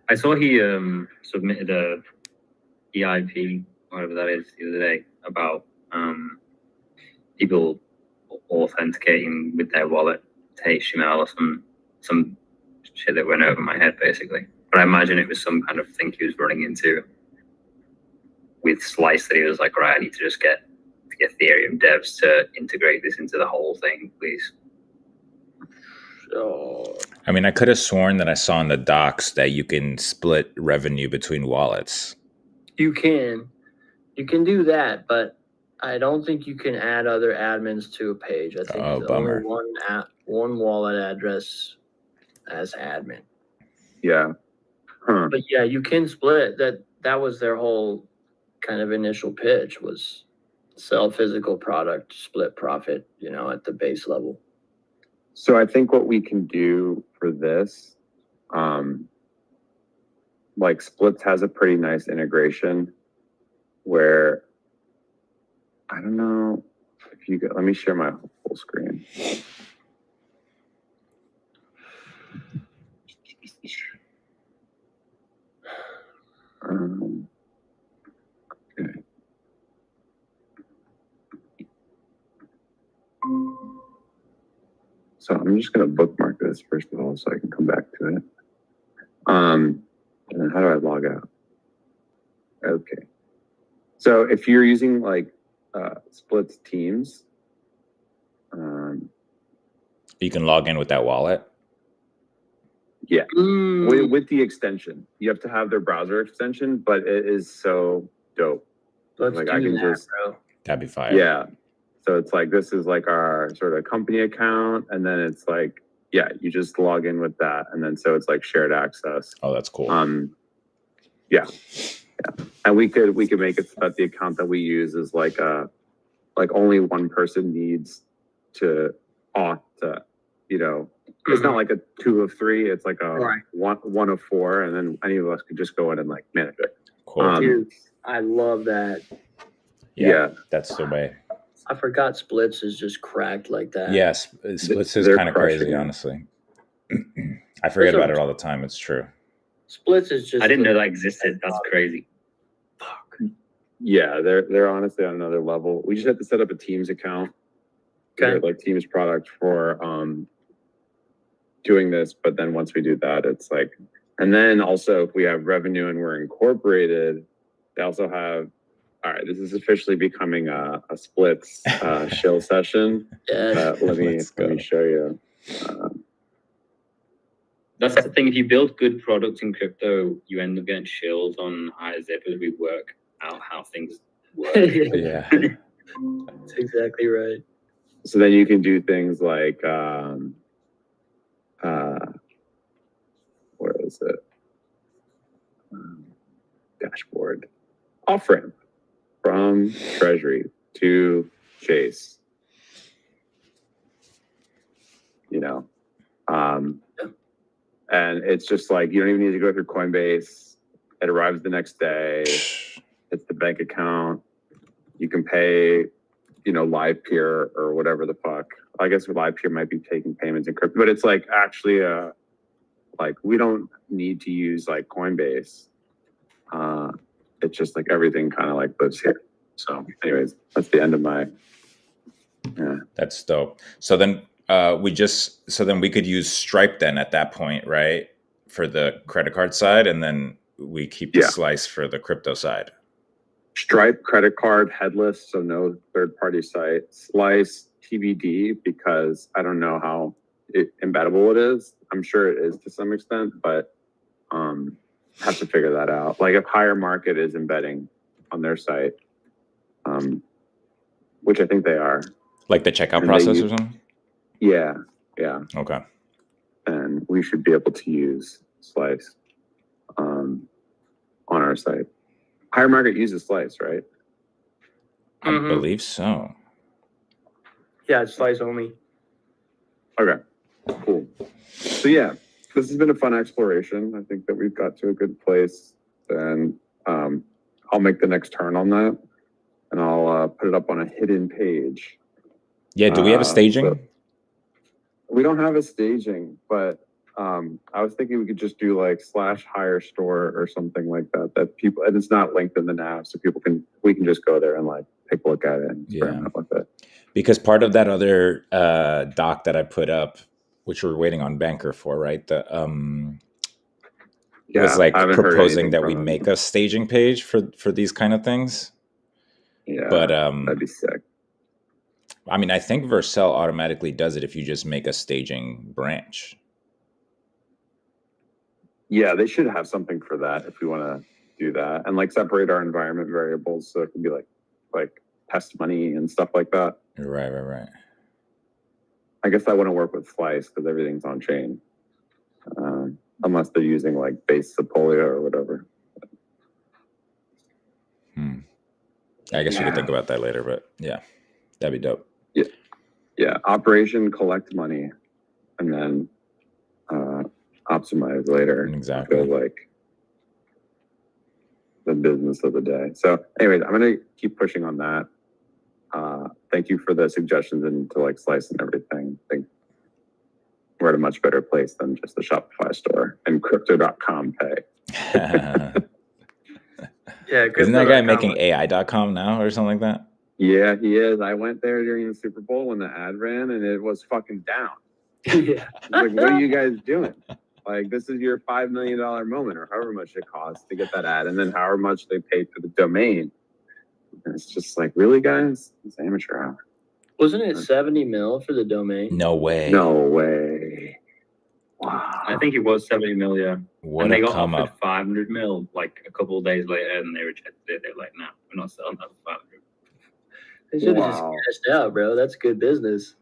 [SPEAKER 4] I saw he submitted a EIP, whatever that is, the other day about people authenticating with their wallet to HTML or some shit that went over my head basically. But I imagine it was some kind of thing he was running into with Slice that he was like, right, I need to just get Ethereum devs to integrate this into the whole thing, please.
[SPEAKER 1] So
[SPEAKER 3] I mean, I could have sworn that I saw in the docs that you can split revenue between wallets.
[SPEAKER 1] you can do that, but I don't think you can add other admins to a page. I think
[SPEAKER 3] Oh,
[SPEAKER 1] it's
[SPEAKER 3] bummer.
[SPEAKER 1] only one wallet address as admin.
[SPEAKER 6] Yeah. Huh.
[SPEAKER 1] But yeah, you can split. That was their whole kind of initial pitch was sell physical product, split profit, at the base level.
[SPEAKER 6] So I think what we can do for this, like Splits has a pretty nice integration where I don't know if you let me share my full screen. Okay. So I'm just going to bookmark this first of all, so I can come back to it. And then how do I log out? Okay. So if you're using like Splits Teams,
[SPEAKER 3] You can log in with that wallet.
[SPEAKER 6] yeah, with the extension. You have to have their browser extension, but it is so dope.
[SPEAKER 1] Let's
[SPEAKER 6] Like,
[SPEAKER 1] do
[SPEAKER 6] I can
[SPEAKER 1] that,
[SPEAKER 6] just-
[SPEAKER 1] bro.
[SPEAKER 3] That'd be fire.
[SPEAKER 6] Yeah. So it's like, this is like our sort of company account. And then it's like, yeah, you just log in with that. And then, so it's like shared access.
[SPEAKER 3] Oh, that's cool.
[SPEAKER 6] Yeah. And we could make it so that the account that we use is like only one person needs to auth to, it's not like a 2 of 3. It's like a
[SPEAKER 1] Right.
[SPEAKER 6] one of 4. And then any of us could just go in and like manage it.
[SPEAKER 3] Cool.
[SPEAKER 1] Dude, I love that.
[SPEAKER 6] Yeah.
[SPEAKER 3] That's the way.
[SPEAKER 1] I forgot Splits is just cracked like that.
[SPEAKER 3] Yes, Splits is
[SPEAKER 6] They're
[SPEAKER 3] kind of
[SPEAKER 6] crushing
[SPEAKER 3] crazy,
[SPEAKER 6] it.
[SPEAKER 3] honestly. I forget about it all the time. It's true.
[SPEAKER 1] Splits is just.
[SPEAKER 4] I didn't know that existed. That's crazy.
[SPEAKER 6] Yeah, they're honestly on another level. We just have to set up a Teams account.
[SPEAKER 1] Okay.
[SPEAKER 6] Like Teams product for doing this, but then once we do that, it's like, and then also if we have revenue and we're incorporated, they also have. All right, this is officially becoming a Splits shill session.
[SPEAKER 1] Yes.
[SPEAKER 6] Let me show you.
[SPEAKER 4] That's the thing. If you build good products in crypto, you end up getting shills on HIGHER.ZIP as we work out how things work.
[SPEAKER 3] Yeah.
[SPEAKER 1] That's exactly right.
[SPEAKER 6] So then you can do things like, where is it? Dashboard. Off-ramp from Treasury to Chase. And it's just like, you don't even need to go through Coinbase. It arrives the next day. It's the bank account. You can pay, live peer or whatever the fuck. I guess live peer might be taking payments in crypto, but it's like actually we don't need to use like Coinbase. It's just like everything kind of like lives here. So anyways, that's the end of my, yeah.
[SPEAKER 3] That's dope. So then we could use Stripe then at that point, right? For the credit card side, and then we keep the Slice for the crypto side.
[SPEAKER 6] Stripe, credit card, headless, so no third-party site. Slice, TBD, because I don't know how embeddable it is. I'm sure it is to some extent, but have to figure that out. Like if Higher Market is embedding on their site, which I think they are.
[SPEAKER 3] Like the checkout process or something?
[SPEAKER 6] Yeah.
[SPEAKER 3] Okay.
[SPEAKER 6] And we should be able to use Slice on our site. Higher Market uses Slice, right?
[SPEAKER 3] I believe so.
[SPEAKER 1] Yeah, it's Slice only.
[SPEAKER 6] Okay, cool. So yeah, this has been a fun exploration. I think that we've got to a good place, and I'll make the next turn on that, and I'll put it up on a hidden page.
[SPEAKER 3] Yeah, do we have a staging?
[SPEAKER 6] So we don't have a staging, but I was thinking we could just do like /higher store or something like that. That people, and it's not linked in the nav, so we can just go there and like take a look at it and experiment with it.
[SPEAKER 3] Because part of that other doc that I put up, which we're waiting on Banker for, right? The was like proposing that we make a staging page for these kind of things.
[SPEAKER 6] Yeah,
[SPEAKER 3] but
[SPEAKER 6] that'd be sick.
[SPEAKER 3] I mean, I think Vercel automatically does it if you just make a staging branch.
[SPEAKER 6] Yeah, they should have something for that if we want to do that, and like separate our environment variables so it can be like test money and stuff like that.
[SPEAKER 3] Right.
[SPEAKER 6] I guess I want to work with Slice because everything's on chain, unless they're using like base Sepolia or whatever.
[SPEAKER 3] I guess you could think about that later, but yeah, that'd be dope.
[SPEAKER 6] Yeah. Operation collect money, and then optimize later.
[SPEAKER 3] Exactly.
[SPEAKER 6] I feel like the business of the day. So anyways, I'm gonna keep pushing on that. Thank you for the suggestions into like Slice and everything. I think we're at a much better place than just the Shopify store and crypto.com pay.
[SPEAKER 1] Yeah,
[SPEAKER 3] isn't that guy making AI.com now or something like that?
[SPEAKER 6] Yeah, he is. I went there during the Super Bowl when the ad ran, and it was fucking down.
[SPEAKER 1] Yeah.
[SPEAKER 6] Like, what are you guys doing? Like, this is your $5 million moment, or however much it costs to get that ad, and then however much they paid for the domain. And it's just like, really, guys? It's amateur hour.
[SPEAKER 1] Wasn't it 70 mil for the domain?
[SPEAKER 3] No way.
[SPEAKER 6] Wow.
[SPEAKER 4] I think it was 70 mil, yeah.
[SPEAKER 3] What
[SPEAKER 4] and they
[SPEAKER 3] a
[SPEAKER 4] got
[SPEAKER 3] come
[SPEAKER 4] offered
[SPEAKER 3] up.
[SPEAKER 4] 500 mil like a couple of days later, and they rejected it. They're like, no, we're not selling that for 500.
[SPEAKER 1] They should have just cashed out, bro. That's good business.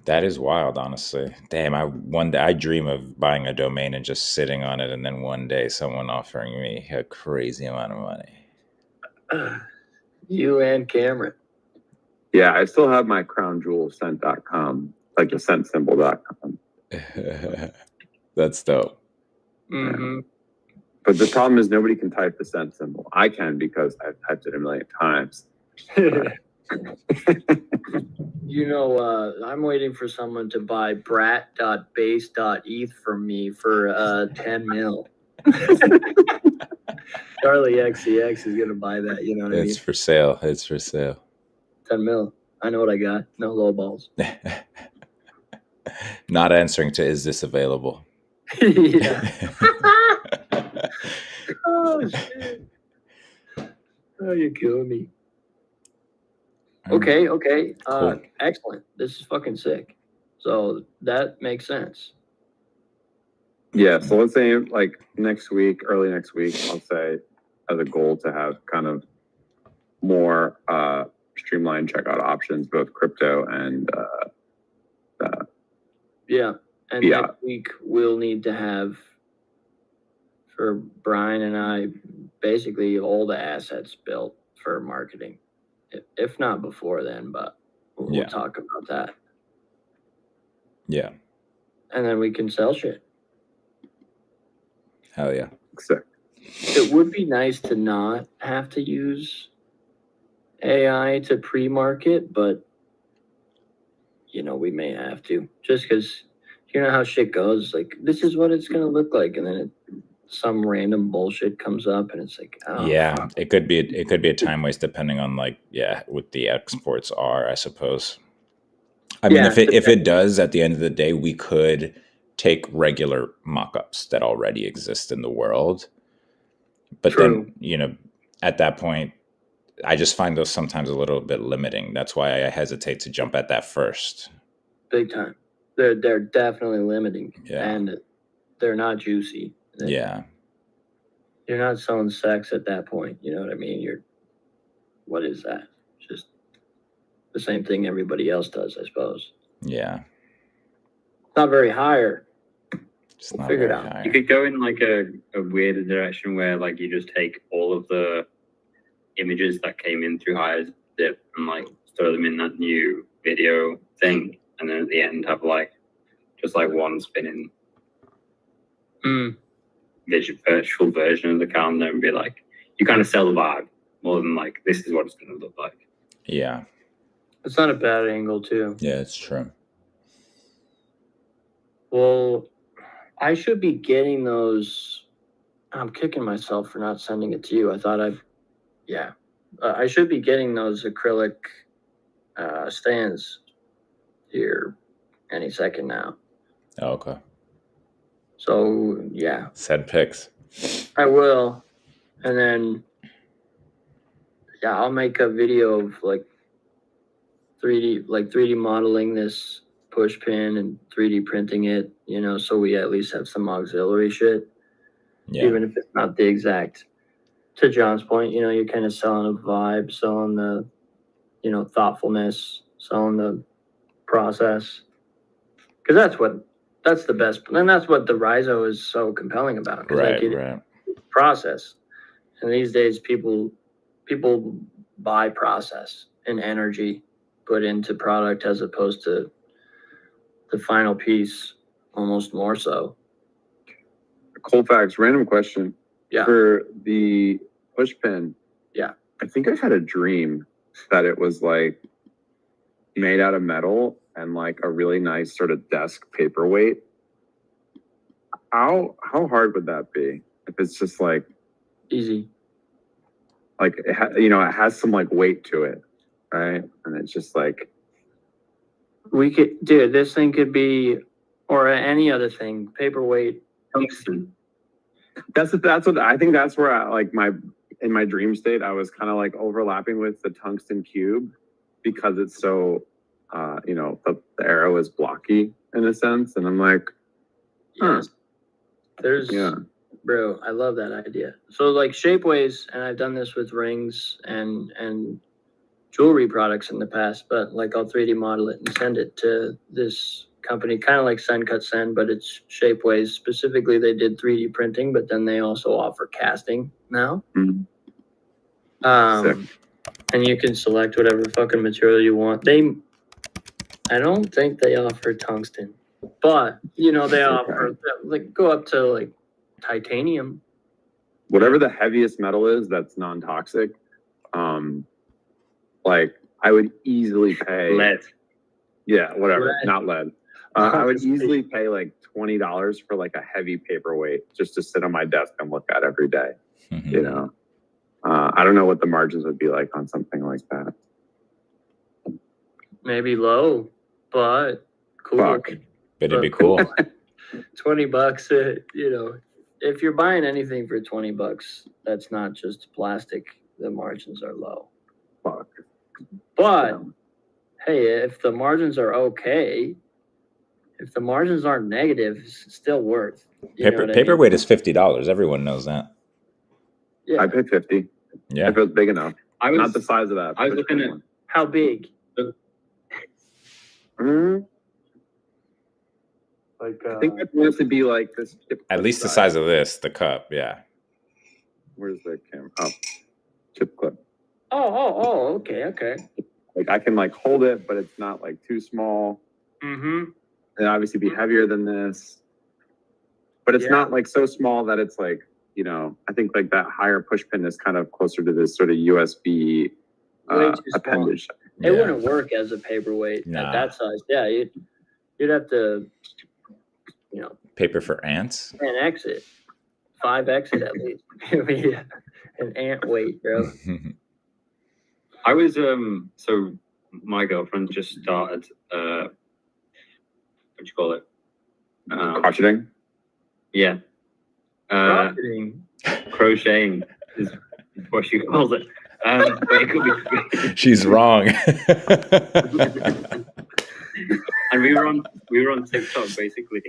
[SPEAKER 3] That is wild, honestly. Damn, one day I dream of buying a domain and just sitting on it, and then one day someone offering me a crazy amount of money.
[SPEAKER 1] You and Cameron.
[SPEAKER 6] Yeah, I still have my crown jewel cent.com, like the cent symbol.com.
[SPEAKER 3] That's dope.
[SPEAKER 1] Mm-hmm.
[SPEAKER 6] Yeah. But the problem is nobody can type the cent symbol. I can because I've typed it a million times.
[SPEAKER 1] You know, I'm waiting for someone to buy brat.base.eth from me for 10 mil. Charlie XCX is gonna buy that, you know what I mean?
[SPEAKER 3] It's for sale. It's for sale.
[SPEAKER 1] 10 mil. I know what I got. No low balls.
[SPEAKER 3] Not answering to is this available?
[SPEAKER 1] Yeah. Oh shit. Oh, you're killing me. Okay.
[SPEAKER 3] Cool.
[SPEAKER 1] Excellent. This is fucking sick. So that makes sense.
[SPEAKER 6] Yeah, so let's say like early next week, I'll say as a goal to have kind of more streamlined checkout options, both crypto and
[SPEAKER 1] yeah. And next week we'll need to have for Brian and I basically all the assets built for marketing. If not before then, but we'll talk about that.
[SPEAKER 3] Yeah.
[SPEAKER 1] And then we can sell shit.
[SPEAKER 3] Hell yeah.
[SPEAKER 6] sick.
[SPEAKER 1] It would be nice to not have to use AI to pre-market, but we may have to, just because you know how shit goes. Like, this is what it's gonna look like, and then some random bullshit comes up, and it's like, oh,
[SPEAKER 3] yeah,
[SPEAKER 1] fuck.
[SPEAKER 3] it could be a time waste depending on what the exports are, I suppose. I mean,
[SPEAKER 1] Yeah,
[SPEAKER 3] if it does, at the end of the day, we could take regular mock-ups that already exist in the world. But
[SPEAKER 1] True.
[SPEAKER 3] then, at that point, I just find those sometimes a little bit limiting. That's why I hesitate to jump at that first.
[SPEAKER 1] Big time. They're definitely limiting,
[SPEAKER 3] Yeah.
[SPEAKER 1] and they're not juicy.
[SPEAKER 3] Yeah.
[SPEAKER 1] You're not selling sex at that point. You know what I mean? What is that? Just the same thing everybody else does, I suppose.
[SPEAKER 3] Yeah.
[SPEAKER 1] Not very higher.
[SPEAKER 3] It's
[SPEAKER 1] We'll
[SPEAKER 3] not
[SPEAKER 1] figure it
[SPEAKER 3] very
[SPEAKER 1] out.
[SPEAKER 3] high.
[SPEAKER 4] You could go in like a weird direction where like you just take all of the images that came in through HIGHER.ZIP and like throw them in that new video thing, and then at the end have like just like one spinning virtual version of the calendar, and be like, you kind of sell the vibe more than like this is what it's going to look like.
[SPEAKER 3] Yeah.
[SPEAKER 1] It's not a bad angle, too.
[SPEAKER 3] Yeah, it's true.
[SPEAKER 1] Well, I should be getting those. I'm kicking myself for not sending it to you. I thought I should be getting those acrylic stands here any second now.
[SPEAKER 3] Oh, okay.
[SPEAKER 1] So, yeah,
[SPEAKER 3] Said pics.
[SPEAKER 1] I will. And then, yeah, I'll make a video of like 3D modeling this push pin and 3D printing it, so we at least have some auxiliary shit.
[SPEAKER 3] Yeah.
[SPEAKER 1] Even if it's not the exact, to John's point, you're kind of selling a vibe, selling the, thoughtfulness, selling the process. Because that's the best. And that's what the Rhizo is so compelling about.
[SPEAKER 3] Right.
[SPEAKER 1] Process. And these days, people buy process and energy put into product as opposed to the final piece, almost more so.
[SPEAKER 6] Colfax, random question.
[SPEAKER 1] Yeah.
[SPEAKER 6] For the push pin.
[SPEAKER 1] Yeah.
[SPEAKER 6] I think I had a dream that it was like made out of metal and like a really nice sort of desk paperweight. How hard would that be if it's just like
[SPEAKER 1] easy?
[SPEAKER 6] Like it has some like weight to it, right? And it's just like
[SPEAKER 1] this thing could be, or any other thing, paperweight.
[SPEAKER 4] Tungsten.
[SPEAKER 6] That's what I think. That's where in my dream state, I was kind of like overlapping with the tungsten cube because it's so, the arrow is blocky in a sense, and I'm like,
[SPEAKER 1] yes, bro, I love that idea. So like Shapeways, and I've done this with rings and jewelry products in the past, but like I'll 3D model it and send it to this company, kind of like Send Cut Send, but it's Shapeways. Specifically, they did 3D printing, but then they also offer casting now.
[SPEAKER 6] Mm-hmm.
[SPEAKER 1] And you can select whatever fucking material you want. I don't think they offer tungsten, but they offer like go up to like titanium.
[SPEAKER 6] Whatever the heaviest metal is that's non-toxic, like I would easily pay
[SPEAKER 4] lead.
[SPEAKER 6] Yeah, whatever,
[SPEAKER 1] Lead.
[SPEAKER 6] Not lead. I would easily pay like $20 for like a heavy paperweight just to sit on my desk and look at every day.
[SPEAKER 3] Mm-hmm.
[SPEAKER 6] I don't know what the margins would be like on something like that.
[SPEAKER 1] Maybe low, but cool.
[SPEAKER 6] Fuck.
[SPEAKER 3] But it'd be cool.
[SPEAKER 1] $20, if you're buying anything for $20, that's not just plastic. The margins are low.
[SPEAKER 6] Fuck.
[SPEAKER 1] But hey, if the margins are okay, if the margins aren't negative, it's still worth.
[SPEAKER 3] Paperweight is $50. Everyone knows that.
[SPEAKER 1] Yeah.
[SPEAKER 6] I pay 50.
[SPEAKER 3] Yeah.
[SPEAKER 6] If it was big enough. Not the size of that.
[SPEAKER 4] I was looking at
[SPEAKER 1] how big.
[SPEAKER 6] Mm-hmm.
[SPEAKER 1] Like
[SPEAKER 6] I think it wants to be like this.
[SPEAKER 3] At least the size of the cup. Yeah.
[SPEAKER 6] Where's the camera? Oh, chip clip.
[SPEAKER 1] Oh, okay.
[SPEAKER 6] Like I can like hold it, but it's not like too small.
[SPEAKER 1] Mm-hmm.
[SPEAKER 6] And obviously be heavier than this. But it's not like so small that it's like you know, I think like that higher push pin is kind of closer to this sort of USB
[SPEAKER 1] Way too small.
[SPEAKER 6] appendage.
[SPEAKER 1] It wouldn't work as a paperweight at that size. Yeah, you'd have to, you know,
[SPEAKER 3] Paper for ants.
[SPEAKER 1] 10x it, 5x it at least. It'd be an ant weight, bro.
[SPEAKER 4] I was so my girlfriend just started what do you call it?
[SPEAKER 6] Crocheting?
[SPEAKER 4] Yeah.
[SPEAKER 1] Crocheting.
[SPEAKER 4] Crocheting is what she calls it. But it could be.
[SPEAKER 3] She's wrong.
[SPEAKER 4] And we were on TikTok basically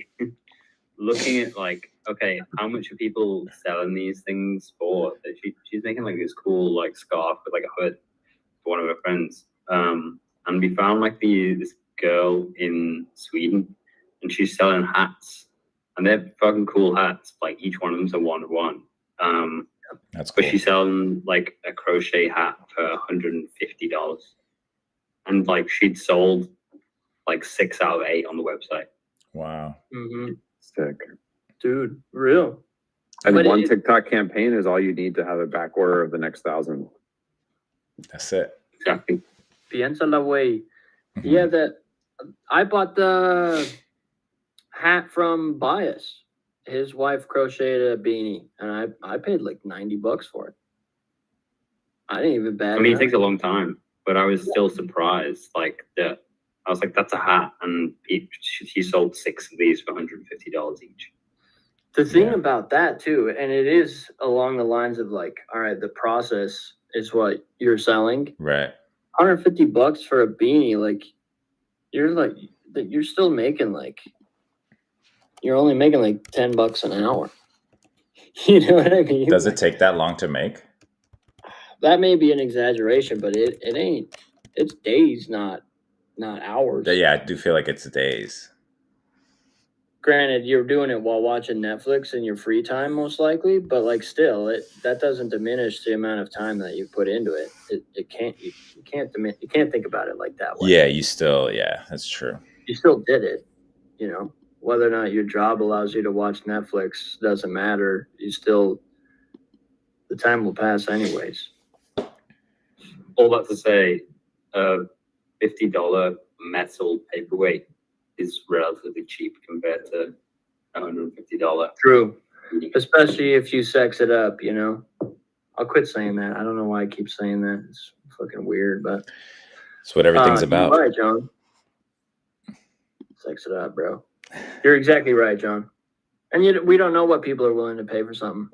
[SPEAKER 4] looking at like, okay, how much are people selling these things for? That she's making like this cool like scarf with like a hood for one of her friends. And we found like this girl in Sweden, and she's selling hats, and they're fucking cool hats. Like each one of them's a 1-of-1.
[SPEAKER 3] That's cool.
[SPEAKER 4] But she's selling like a crochet hat for $150, and like she'd sold like 6 out of 8 on the website.
[SPEAKER 3] Wow.
[SPEAKER 1] Mm-hmm.
[SPEAKER 6] Sick.
[SPEAKER 1] Dude, real.
[SPEAKER 6] And
[SPEAKER 1] But
[SPEAKER 6] one TikTok campaign is all you need to have a back order of the next 1,000.
[SPEAKER 3] That's it.
[SPEAKER 4] Exactly.
[SPEAKER 1] Piensa la way.
[SPEAKER 3] Mhm.
[SPEAKER 1] Yeah, I bought the hat from Bias. His wife crocheted a beanie, and I paid like $90 for it. I didn't even bat.
[SPEAKER 4] I mean, it takes a long time, but I was still surprised. Like that, I was like, "That's a hat," and she sold 6 of these for $150 each.
[SPEAKER 1] The thing
[SPEAKER 3] Yeah.
[SPEAKER 1] about that too, and it is along the lines of like, all right, the process is what you're selling.
[SPEAKER 3] Right.
[SPEAKER 1] $150 for a beanie, like you're still making like, you're only making like $10 an hour. You know what I mean?
[SPEAKER 3] Does it take that long to make?
[SPEAKER 1] That may be an exaggeration, but it ain't. It's days, not hours.
[SPEAKER 3] Yeah, I do feel like it's days.
[SPEAKER 1] Granted, you're doing it while watching Netflix in your free time, most likely, but like still, that doesn't diminish the amount of time that you put into it. You can't think about it like that way.
[SPEAKER 3] Yeah, that's true.
[SPEAKER 1] You still did it, you know. Whether or not your job allows you to watch Netflix doesn't matter. The time will pass anyways.
[SPEAKER 4] All that to say, $50 metal paperweight is relatively cheap compared to $150.
[SPEAKER 1] True. Especially if you sex it up, you know. I'll quit saying that. I don't know why I keep saying that. It's fucking weird, but
[SPEAKER 3] It's what everything's about.
[SPEAKER 1] You're right, John. Sex it up, bro. You're exactly right, John. And yet we don't know what people are willing to pay for something.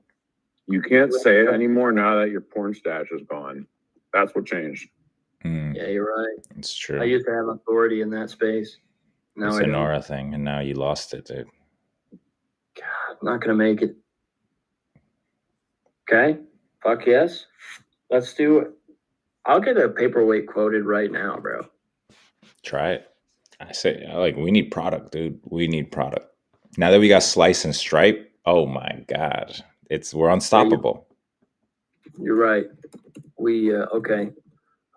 [SPEAKER 6] You can't say it anymore now that your porn stash is gone. That's what changed.
[SPEAKER 1] Yeah, you're right.
[SPEAKER 3] It's true.
[SPEAKER 1] I used to have authority in that space. Now
[SPEAKER 3] It's
[SPEAKER 1] I
[SPEAKER 3] an
[SPEAKER 1] don't.
[SPEAKER 3] aura thing, and now you lost it, dude.
[SPEAKER 1] God, I'm not gonna make it. Okay. Fuck yes. Let's do it. I'll get a paperweight quoted right now, bro.
[SPEAKER 3] Try it. I say, we need product, dude. We need product. Now that we got Slice and Stripe, oh my God. We're unstoppable.
[SPEAKER 1] You're right. Okay.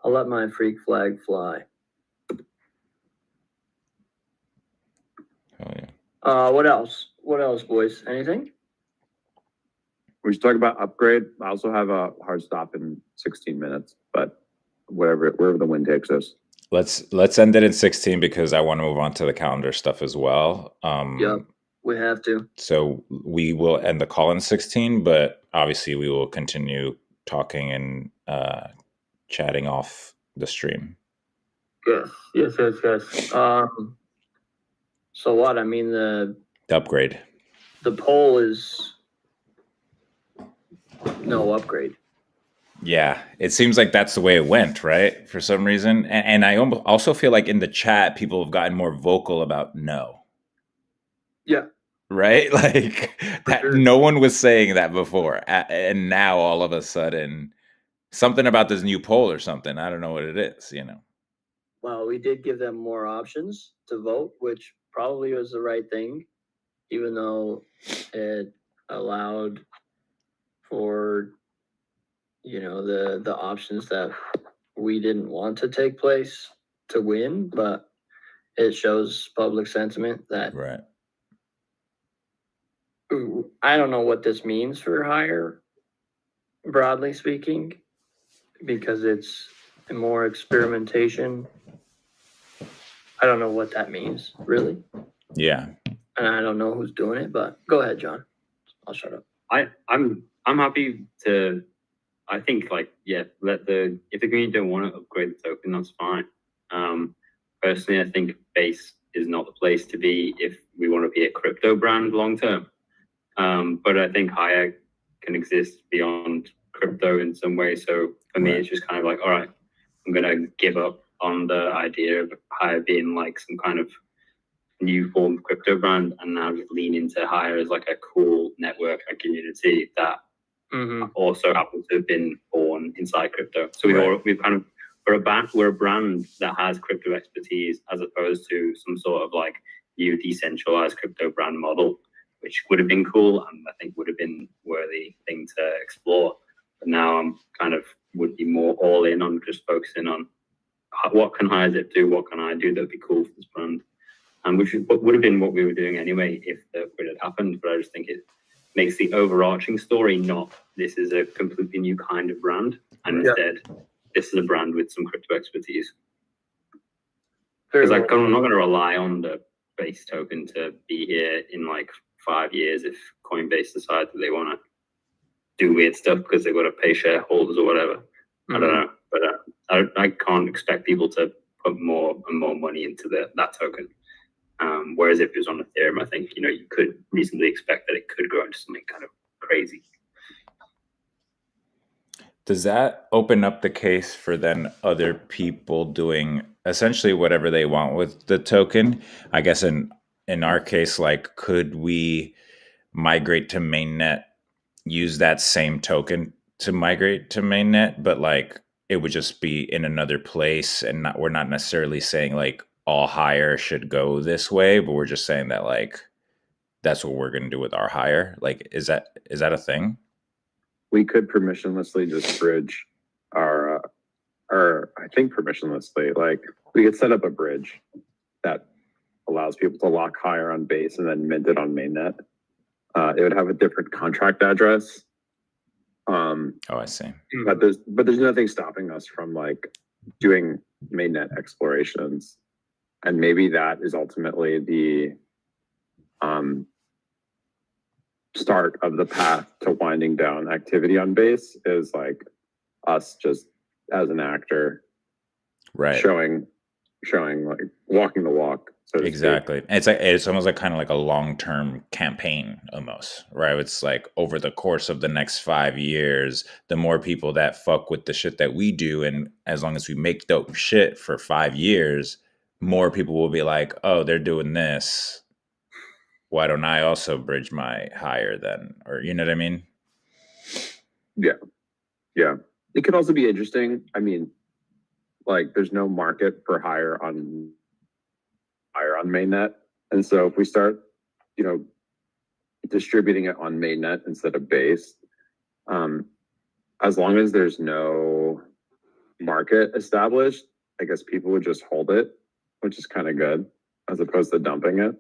[SPEAKER 1] I'll let my freak flag fly.
[SPEAKER 3] Oh yeah.
[SPEAKER 1] What else? What else, boys? Anything?
[SPEAKER 6] We should talk about upgrade. I also have a hard stop in 16 minutes, but wherever the wind takes us.
[SPEAKER 3] Let's end it in 16 because I want to move on to the calendar stuff as well.
[SPEAKER 1] Yep, we have to.
[SPEAKER 3] So we will end the call in 16, but obviously we will continue talking and chatting off the stream.
[SPEAKER 1] Yes. So what? I mean, the
[SPEAKER 3] upgrade.
[SPEAKER 1] The poll is no upgrade.
[SPEAKER 3] Yeah, it seems like that's the way it went, right? For some reason. And I also feel like in the chat, people have gotten more vocal about no.
[SPEAKER 1] Yeah.
[SPEAKER 3] Right? Like that. Sure. No one was saying that before. And now all of a sudden, something about this new poll or something. I don't know what it is, you know.
[SPEAKER 1] Well, we did give them more options to vote, which probably was the right thing, even though it allowed for, the options that we didn't want to take place to win, but it shows public sentiment that
[SPEAKER 3] right.
[SPEAKER 1] I don't know what this means for higher, broadly speaking, because it's more experimentation. I don't know what that means, really.
[SPEAKER 3] Yeah.
[SPEAKER 1] And I don't know who's doing it, but go ahead, John. I'll shut up.
[SPEAKER 4] I'm happy to. I think like if the community don't want to upgrade the token, that's fine. Personally, I think base is not the place to be if we want to be a crypto brand long term. But I think higher can exist beyond crypto in some way. So for me, it's just kind of like, all right, I'm gonna give up on the idea of higher being like some kind of new form of crypto brand and now just lean into higher as like a cool network and community that also happens to have been born inside crypto. So we're a brand that has crypto expertise as opposed to some sort of like new decentralized crypto brand model, which would have been cool and I think would have been worthy thing to explore. But now I'm kind of would be more all in on just focusing on what can HIGHER.ZIP do, what can I do that'd be cool for this brand. And which would have been what we were doing anyway if the upgrade had happened. But I just think it makes the overarching story not this is a completely new kind of brand, and instead this is a brand with some crypto expertise. Because I'm not going to rely on the base token to be here in like 5 years if Coinbase decides that they want to do weird stuff because they've got to pay shareholders or whatever. I don't know, but I can't expect people to put more and more money into that token. Whereas if it was on Ethereum, I think, you could reasonably expect that it could grow into something kind of crazy.
[SPEAKER 3] Does that open up the case for then other people doing essentially whatever they want with the token? I guess in our case, like, could we migrate to mainnet, use that same token to migrate to mainnet, but like it would just be in another place, and we're not necessarily saying like all higher should go this way, but we're just saying that like that's what we're going to do with our higher. Like, is that a thing?
[SPEAKER 6] We could permissionlessly just bridge our I think permissionlessly, like we could set up a bridge that allows people to lock higher on base and then mint it on mainnet. It would have a different contract address.
[SPEAKER 3] I see.
[SPEAKER 6] But there's nothing stopping us from like doing mainnet explorations, and maybe that is ultimately the start of the path to winding down activity on base, is like us just as an actor,
[SPEAKER 3] right,
[SPEAKER 6] showing like walking the walk. So
[SPEAKER 3] exactly. It's almost like kind of like a long-term campaign almost, right? It's like over the course of the next 5 years, the more people that fuck with the shit that we do, and as long as we make dope shit for 5 years, more people will be like, oh, they're doing this, why don't I also bridge my higher then? Or, you know what I mean?
[SPEAKER 6] Yeah. It could also be interesting. I mean, like there's no market for higher on mainnet. And so if we start, distributing it on mainnet instead of base, as long as there's no market established, I guess people would just hold it, which is kind of good, as opposed to dumping it.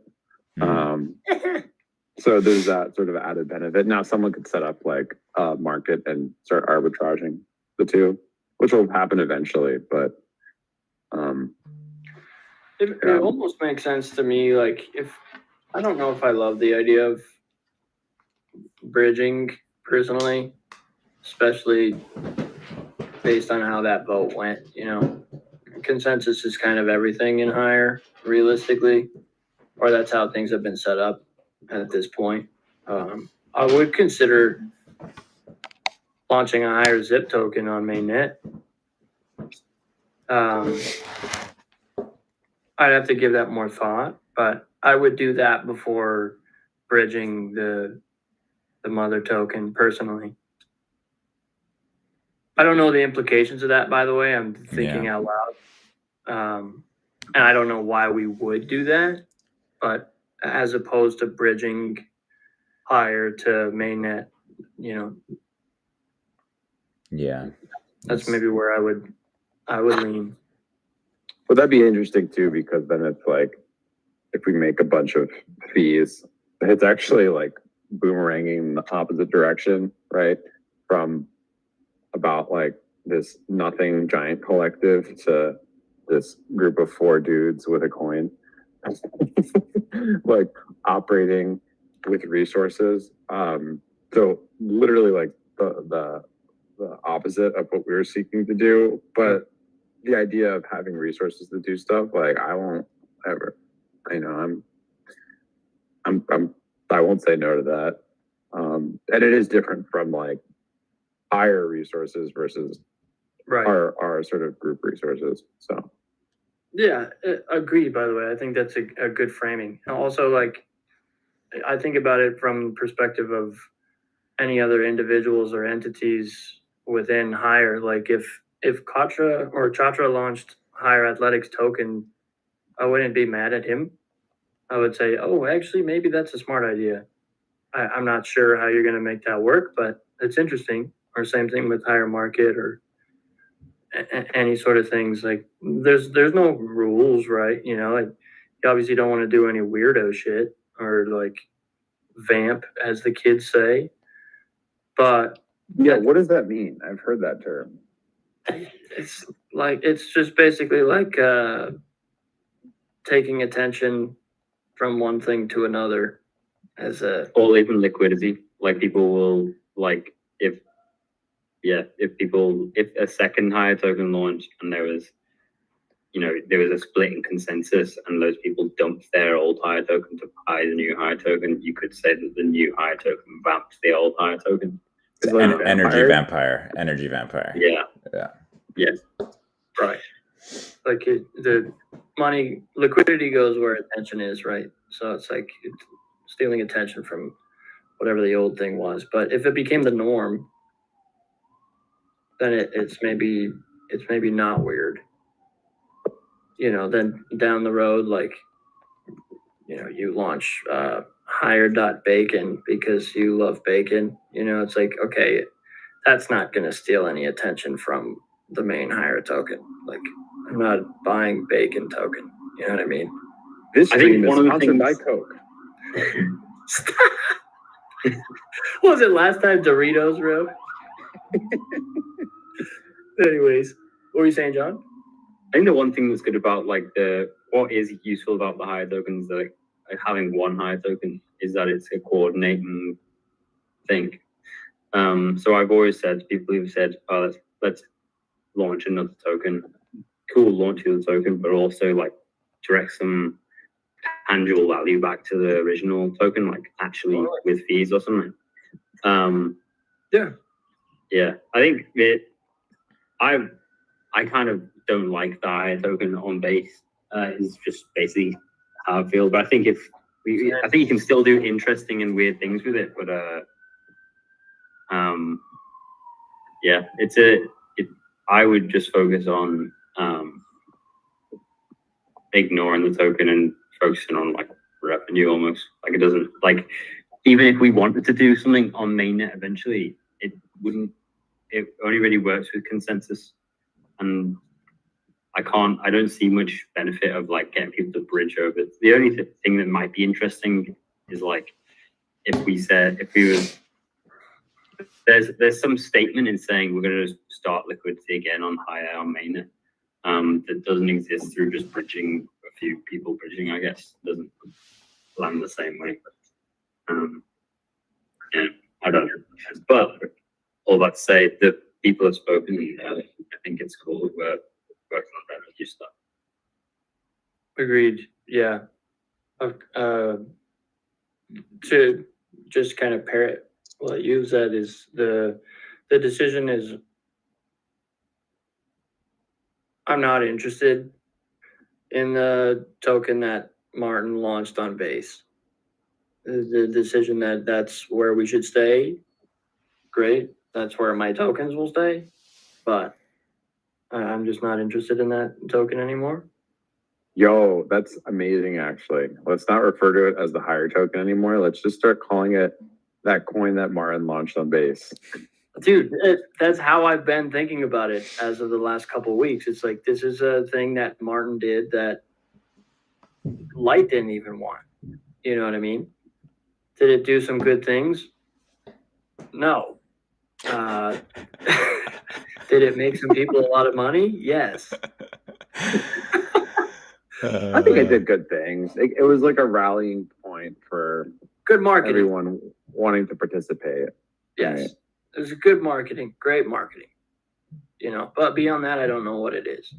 [SPEAKER 6] So there's that sort of added benefit. Now someone could set up like a market and start arbitraging the two, which will happen eventually, but
[SPEAKER 1] it almost makes sense to me. Like, if I don't know if I love the idea of bridging personally, especially based on how that vote went. Consensus is kind of everything in higher, realistically, or that's how things have been set up at this point. I would consider launching a HIGHER.ZIP token on mainnet. I'd have to give that more thought, but I would do that before bridging the mother token personally. I don't know the implications of that, by the way. I'm thinking out loud. And I don't know why we would do that, but as opposed to bridging higher to mainnet, that's maybe where I would lean.
[SPEAKER 6] Well, that'd be interesting too, because then it's like, if we make a bunch of fees, it's actually like boomeranging in the opposite direction, right? From about like this nothing giant collective to this group of 4 dudes with a coin, like operating with resources. So literally like the opposite of what we were seeking to do, but the idea of having resources to do stuff, like I won't ever, I won't say no to that. And it is different from like higher resources versus our sort of group resources. So
[SPEAKER 1] yeah, agreed. By the way, I think that's a good framing. And also, like, I think about it from the perspective of any other individuals or entities within Higher. Like, if Katra or Chatra launched Higher Athletics token, I wouldn't be mad at him. I would say, oh, actually, maybe that's a smart idea. I'm not sure how you're going to make that work, but it's interesting. Or same thing with Higher Market or any sort of things. Like there's no rules, right? You know, like you obviously don't want to do any weirdo shit or like vamp, as the kids say. But
[SPEAKER 6] yeah, what does that mean? I've heard that term.
[SPEAKER 1] It's just basically like taking attention from one thing to another as a,
[SPEAKER 4] or even liquidity. Like people will like if a second higher token launched and there was a split in consensus and those people dumped their old higher token to buy the new higher token, you could say that the new higher token vamped the old higher token.
[SPEAKER 3] Energy vampire.
[SPEAKER 4] Yeah.
[SPEAKER 1] Yes. Right. Like the money, liquidity goes where attention is, right? So it's like stealing attention from whatever the old thing was. But if it became the norm, then it's maybe not weird. You know, then down the road, like, you know, you launch higher.bacon because you love bacon. You know, it's like, okay, that's not going to steal any attention from the main higher token. Like, I'm not buying bacon token. You know what I mean?
[SPEAKER 6] This stream is sponsored by Coke.
[SPEAKER 1] What was it last time? Doritos, bro? Anyways, what were you saying, John?
[SPEAKER 4] I think the one thing that's good about what is useful about the higher tokens, like having one higher token, is that it's a coordinating thing. So I've always said, people have said, oh, let's launch another token. Cool, launch another token, but also like direct some tangible value back to the original token, like actually with fees or something. Yeah. I think I kind of don't like the higher token on base. Is just basically how I feel. But I think I think you can still do interesting and weird things with it. But yeah, I would just focus on ignoring the token and focusing on like revenue almost. Like it doesn't, like, even if we wanted to do something on mainnet eventually, it only really works with consensus. And I don't see much benefit of like getting people to bridge over. The only thing that might be interesting is like there's some statement in saying we're going to start liquidity again on higher on mainnet that doesn't exist through just bridging, a few people bridging, I guess. Doesn't land the same way. But, yeah, I don't know. But all that to say, the people have spoken. I think it's cool. We're working on revenue stuff.
[SPEAKER 1] Agreed. Yeah. To just kind of parrot what you said is the decision is I'm not interested in the token that Martin launched on base. The decision that's where we should stay, great. That's where my tokens will stay, but I'm just not interested in that token anymore.
[SPEAKER 6] Yo, that's amazing, actually. Let's not refer to it as the higher token anymore. Let's just start calling it that coin that Martin launched on base.
[SPEAKER 1] Dude, that's how I've been thinking about it as of the last couple of weeks. It's like, this is a thing that Martin did that Light didn't even want. You know what I mean? Did it do some good things? No. Did it make some people a lot of money? Yes.
[SPEAKER 6] I think it did good things. It was like a rallying point for
[SPEAKER 1] Good marketing.
[SPEAKER 6] everyone wanting to participate.
[SPEAKER 1] Yes.
[SPEAKER 6] Right.
[SPEAKER 1] It was good marketing, great marketing. But beyond that, I don't know what it is.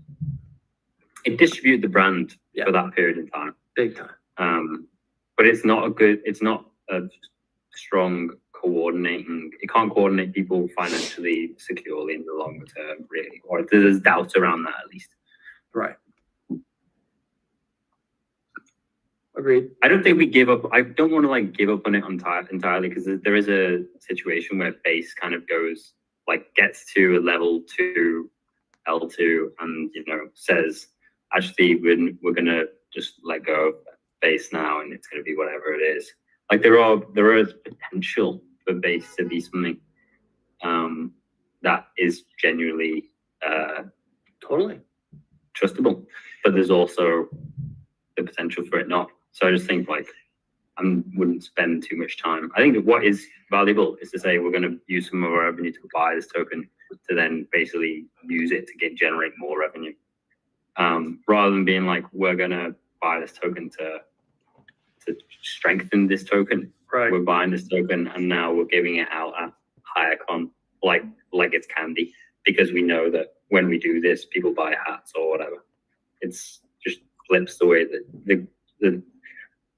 [SPEAKER 4] It distributed the brand
[SPEAKER 1] Yeah.
[SPEAKER 4] for that period of time.
[SPEAKER 1] Big time.
[SPEAKER 4] But it's not a strong coordinating. It can't coordinate people financially securely in the longer term, really, or there's doubt around that at least.
[SPEAKER 1] Right. Agreed.
[SPEAKER 4] I don't think we give up. I don't want to give up on it entirely, because there is a situation where base kind of goes gets to a level 2, L2, and says, actually we're gonna just let go of base now, and it's gonna be whatever it is. There is potential for base to be something that is genuinely
[SPEAKER 1] Totally
[SPEAKER 4] trustable, but there's also the potential for it not. So I just think I wouldn't spend too much time. I think what is valuable is to say we're going to use some of our revenue to buy this token to then basically use it to generate more revenue, rather than being we're going to buy this token to strengthen this token.
[SPEAKER 1] right.
[SPEAKER 4] We're buying this token and now we're giving it out at higher con, like it's candy, because we know that when we do this, people buy hats or whatever. It's just flips the way that the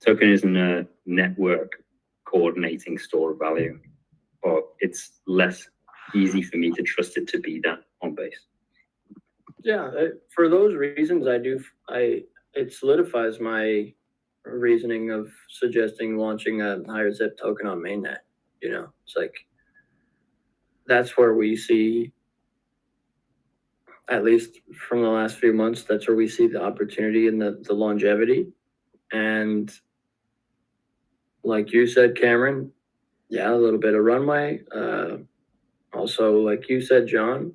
[SPEAKER 4] token isn't a network coordinating store of value, or it's less easy for me to trust it to be that on base.
[SPEAKER 1] Yeah, for those reasons, it solidifies my reasoning of suggesting launching a HIGHER.ZIP token on mainnet. It's that's where we see, at least from the last few months, that's where we see the opportunity and the longevity. And like you said, Cameron, yeah, a little bit of runway. Also, like you said, John,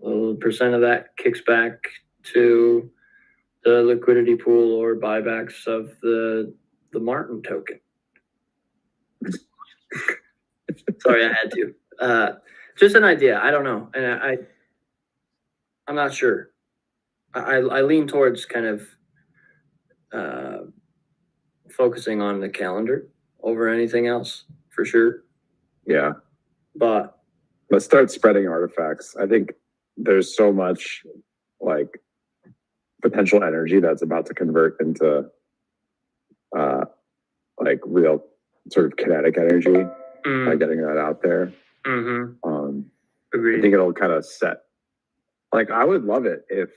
[SPEAKER 1] a little percent of that kicks back to the liquidity pool or buybacks of the Martin token. Sorry, I had to. Just an idea. I don't know, and I'm not sure. I lean towards kind of focusing on the calendar over anything else, for sure.
[SPEAKER 6] Yeah.
[SPEAKER 1] But
[SPEAKER 6] let's start spreading artifacts. I think there's so much potential energy that's about to convert into real sort of kinetic energy by getting that out there.
[SPEAKER 1] Agreed.
[SPEAKER 6] I think it'll kind of set. I would love it if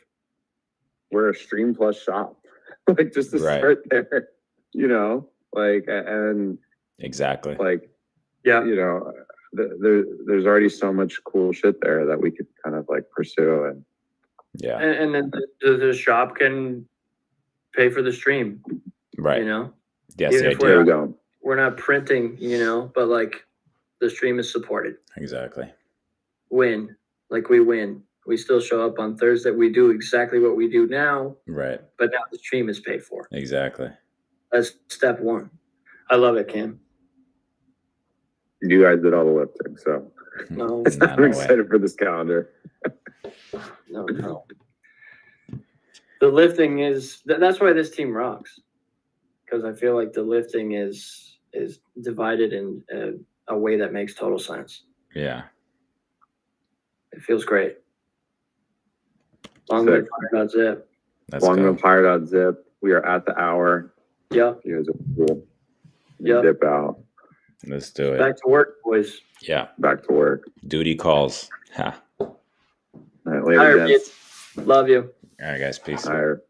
[SPEAKER 6] we're a Stream Plus shop, just to start there, and
[SPEAKER 3] exactly.
[SPEAKER 1] Yeah.
[SPEAKER 6] There's already so much cool shit there that we could kind of pursue, and
[SPEAKER 3] yeah,
[SPEAKER 1] and then the shop can pay for the stream,
[SPEAKER 3] right? Yes,
[SPEAKER 1] even if
[SPEAKER 3] idea.
[SPEAKER 1] we're not printing, but the stream is supported.
[SPEAKER 3] Exactly.
[SPEAKER 1] Win, we win. We still show up on Thursday. We do exactly what we do now,
[SPEAKER 3] right?
[SPEAKER 1] But now the stream is paid for.
[SPEAKER 3] Exactly.
[SPEAKER 1] That's step one. I love it, Cam.
[SPEAKER 6] You guys did all the lifting, so
[SPEAKER 1] no,
[SPEAKER 6] I'm excited for this calendar.
[SPEAKER 1] No. The lifting is that's why this team rocks, because I feel like the lifting is divided in a way that makes total sense.
[SPEAKER 3] Yeah,
[SPEAKER 1] it feels great. Long live HIGHER.ZIP.
[SPEAKER 6] Long live HIGHER.ZIP. We are at the hour.
[SPEAKER 1] Yeah.
[SPEAKER 6] You guys are cool.
[SPEAKER 1] Yeah.
[SPEAKER 6] Dip out.
[SPEAKER 3] Let's do it.
[SPEAKER 1] Back to work, boys.
[SPEAKER 3] Yeah.
[SPEAKER 6] Back to work.
[SPEAKER 3] Duty calls. Ha.
[SPEAKER 6] All right, later,
[SPEAKER 1] Love you.
[SPEAKER 3] All right, guys. Peace.
[SPEAKER 6] Higher.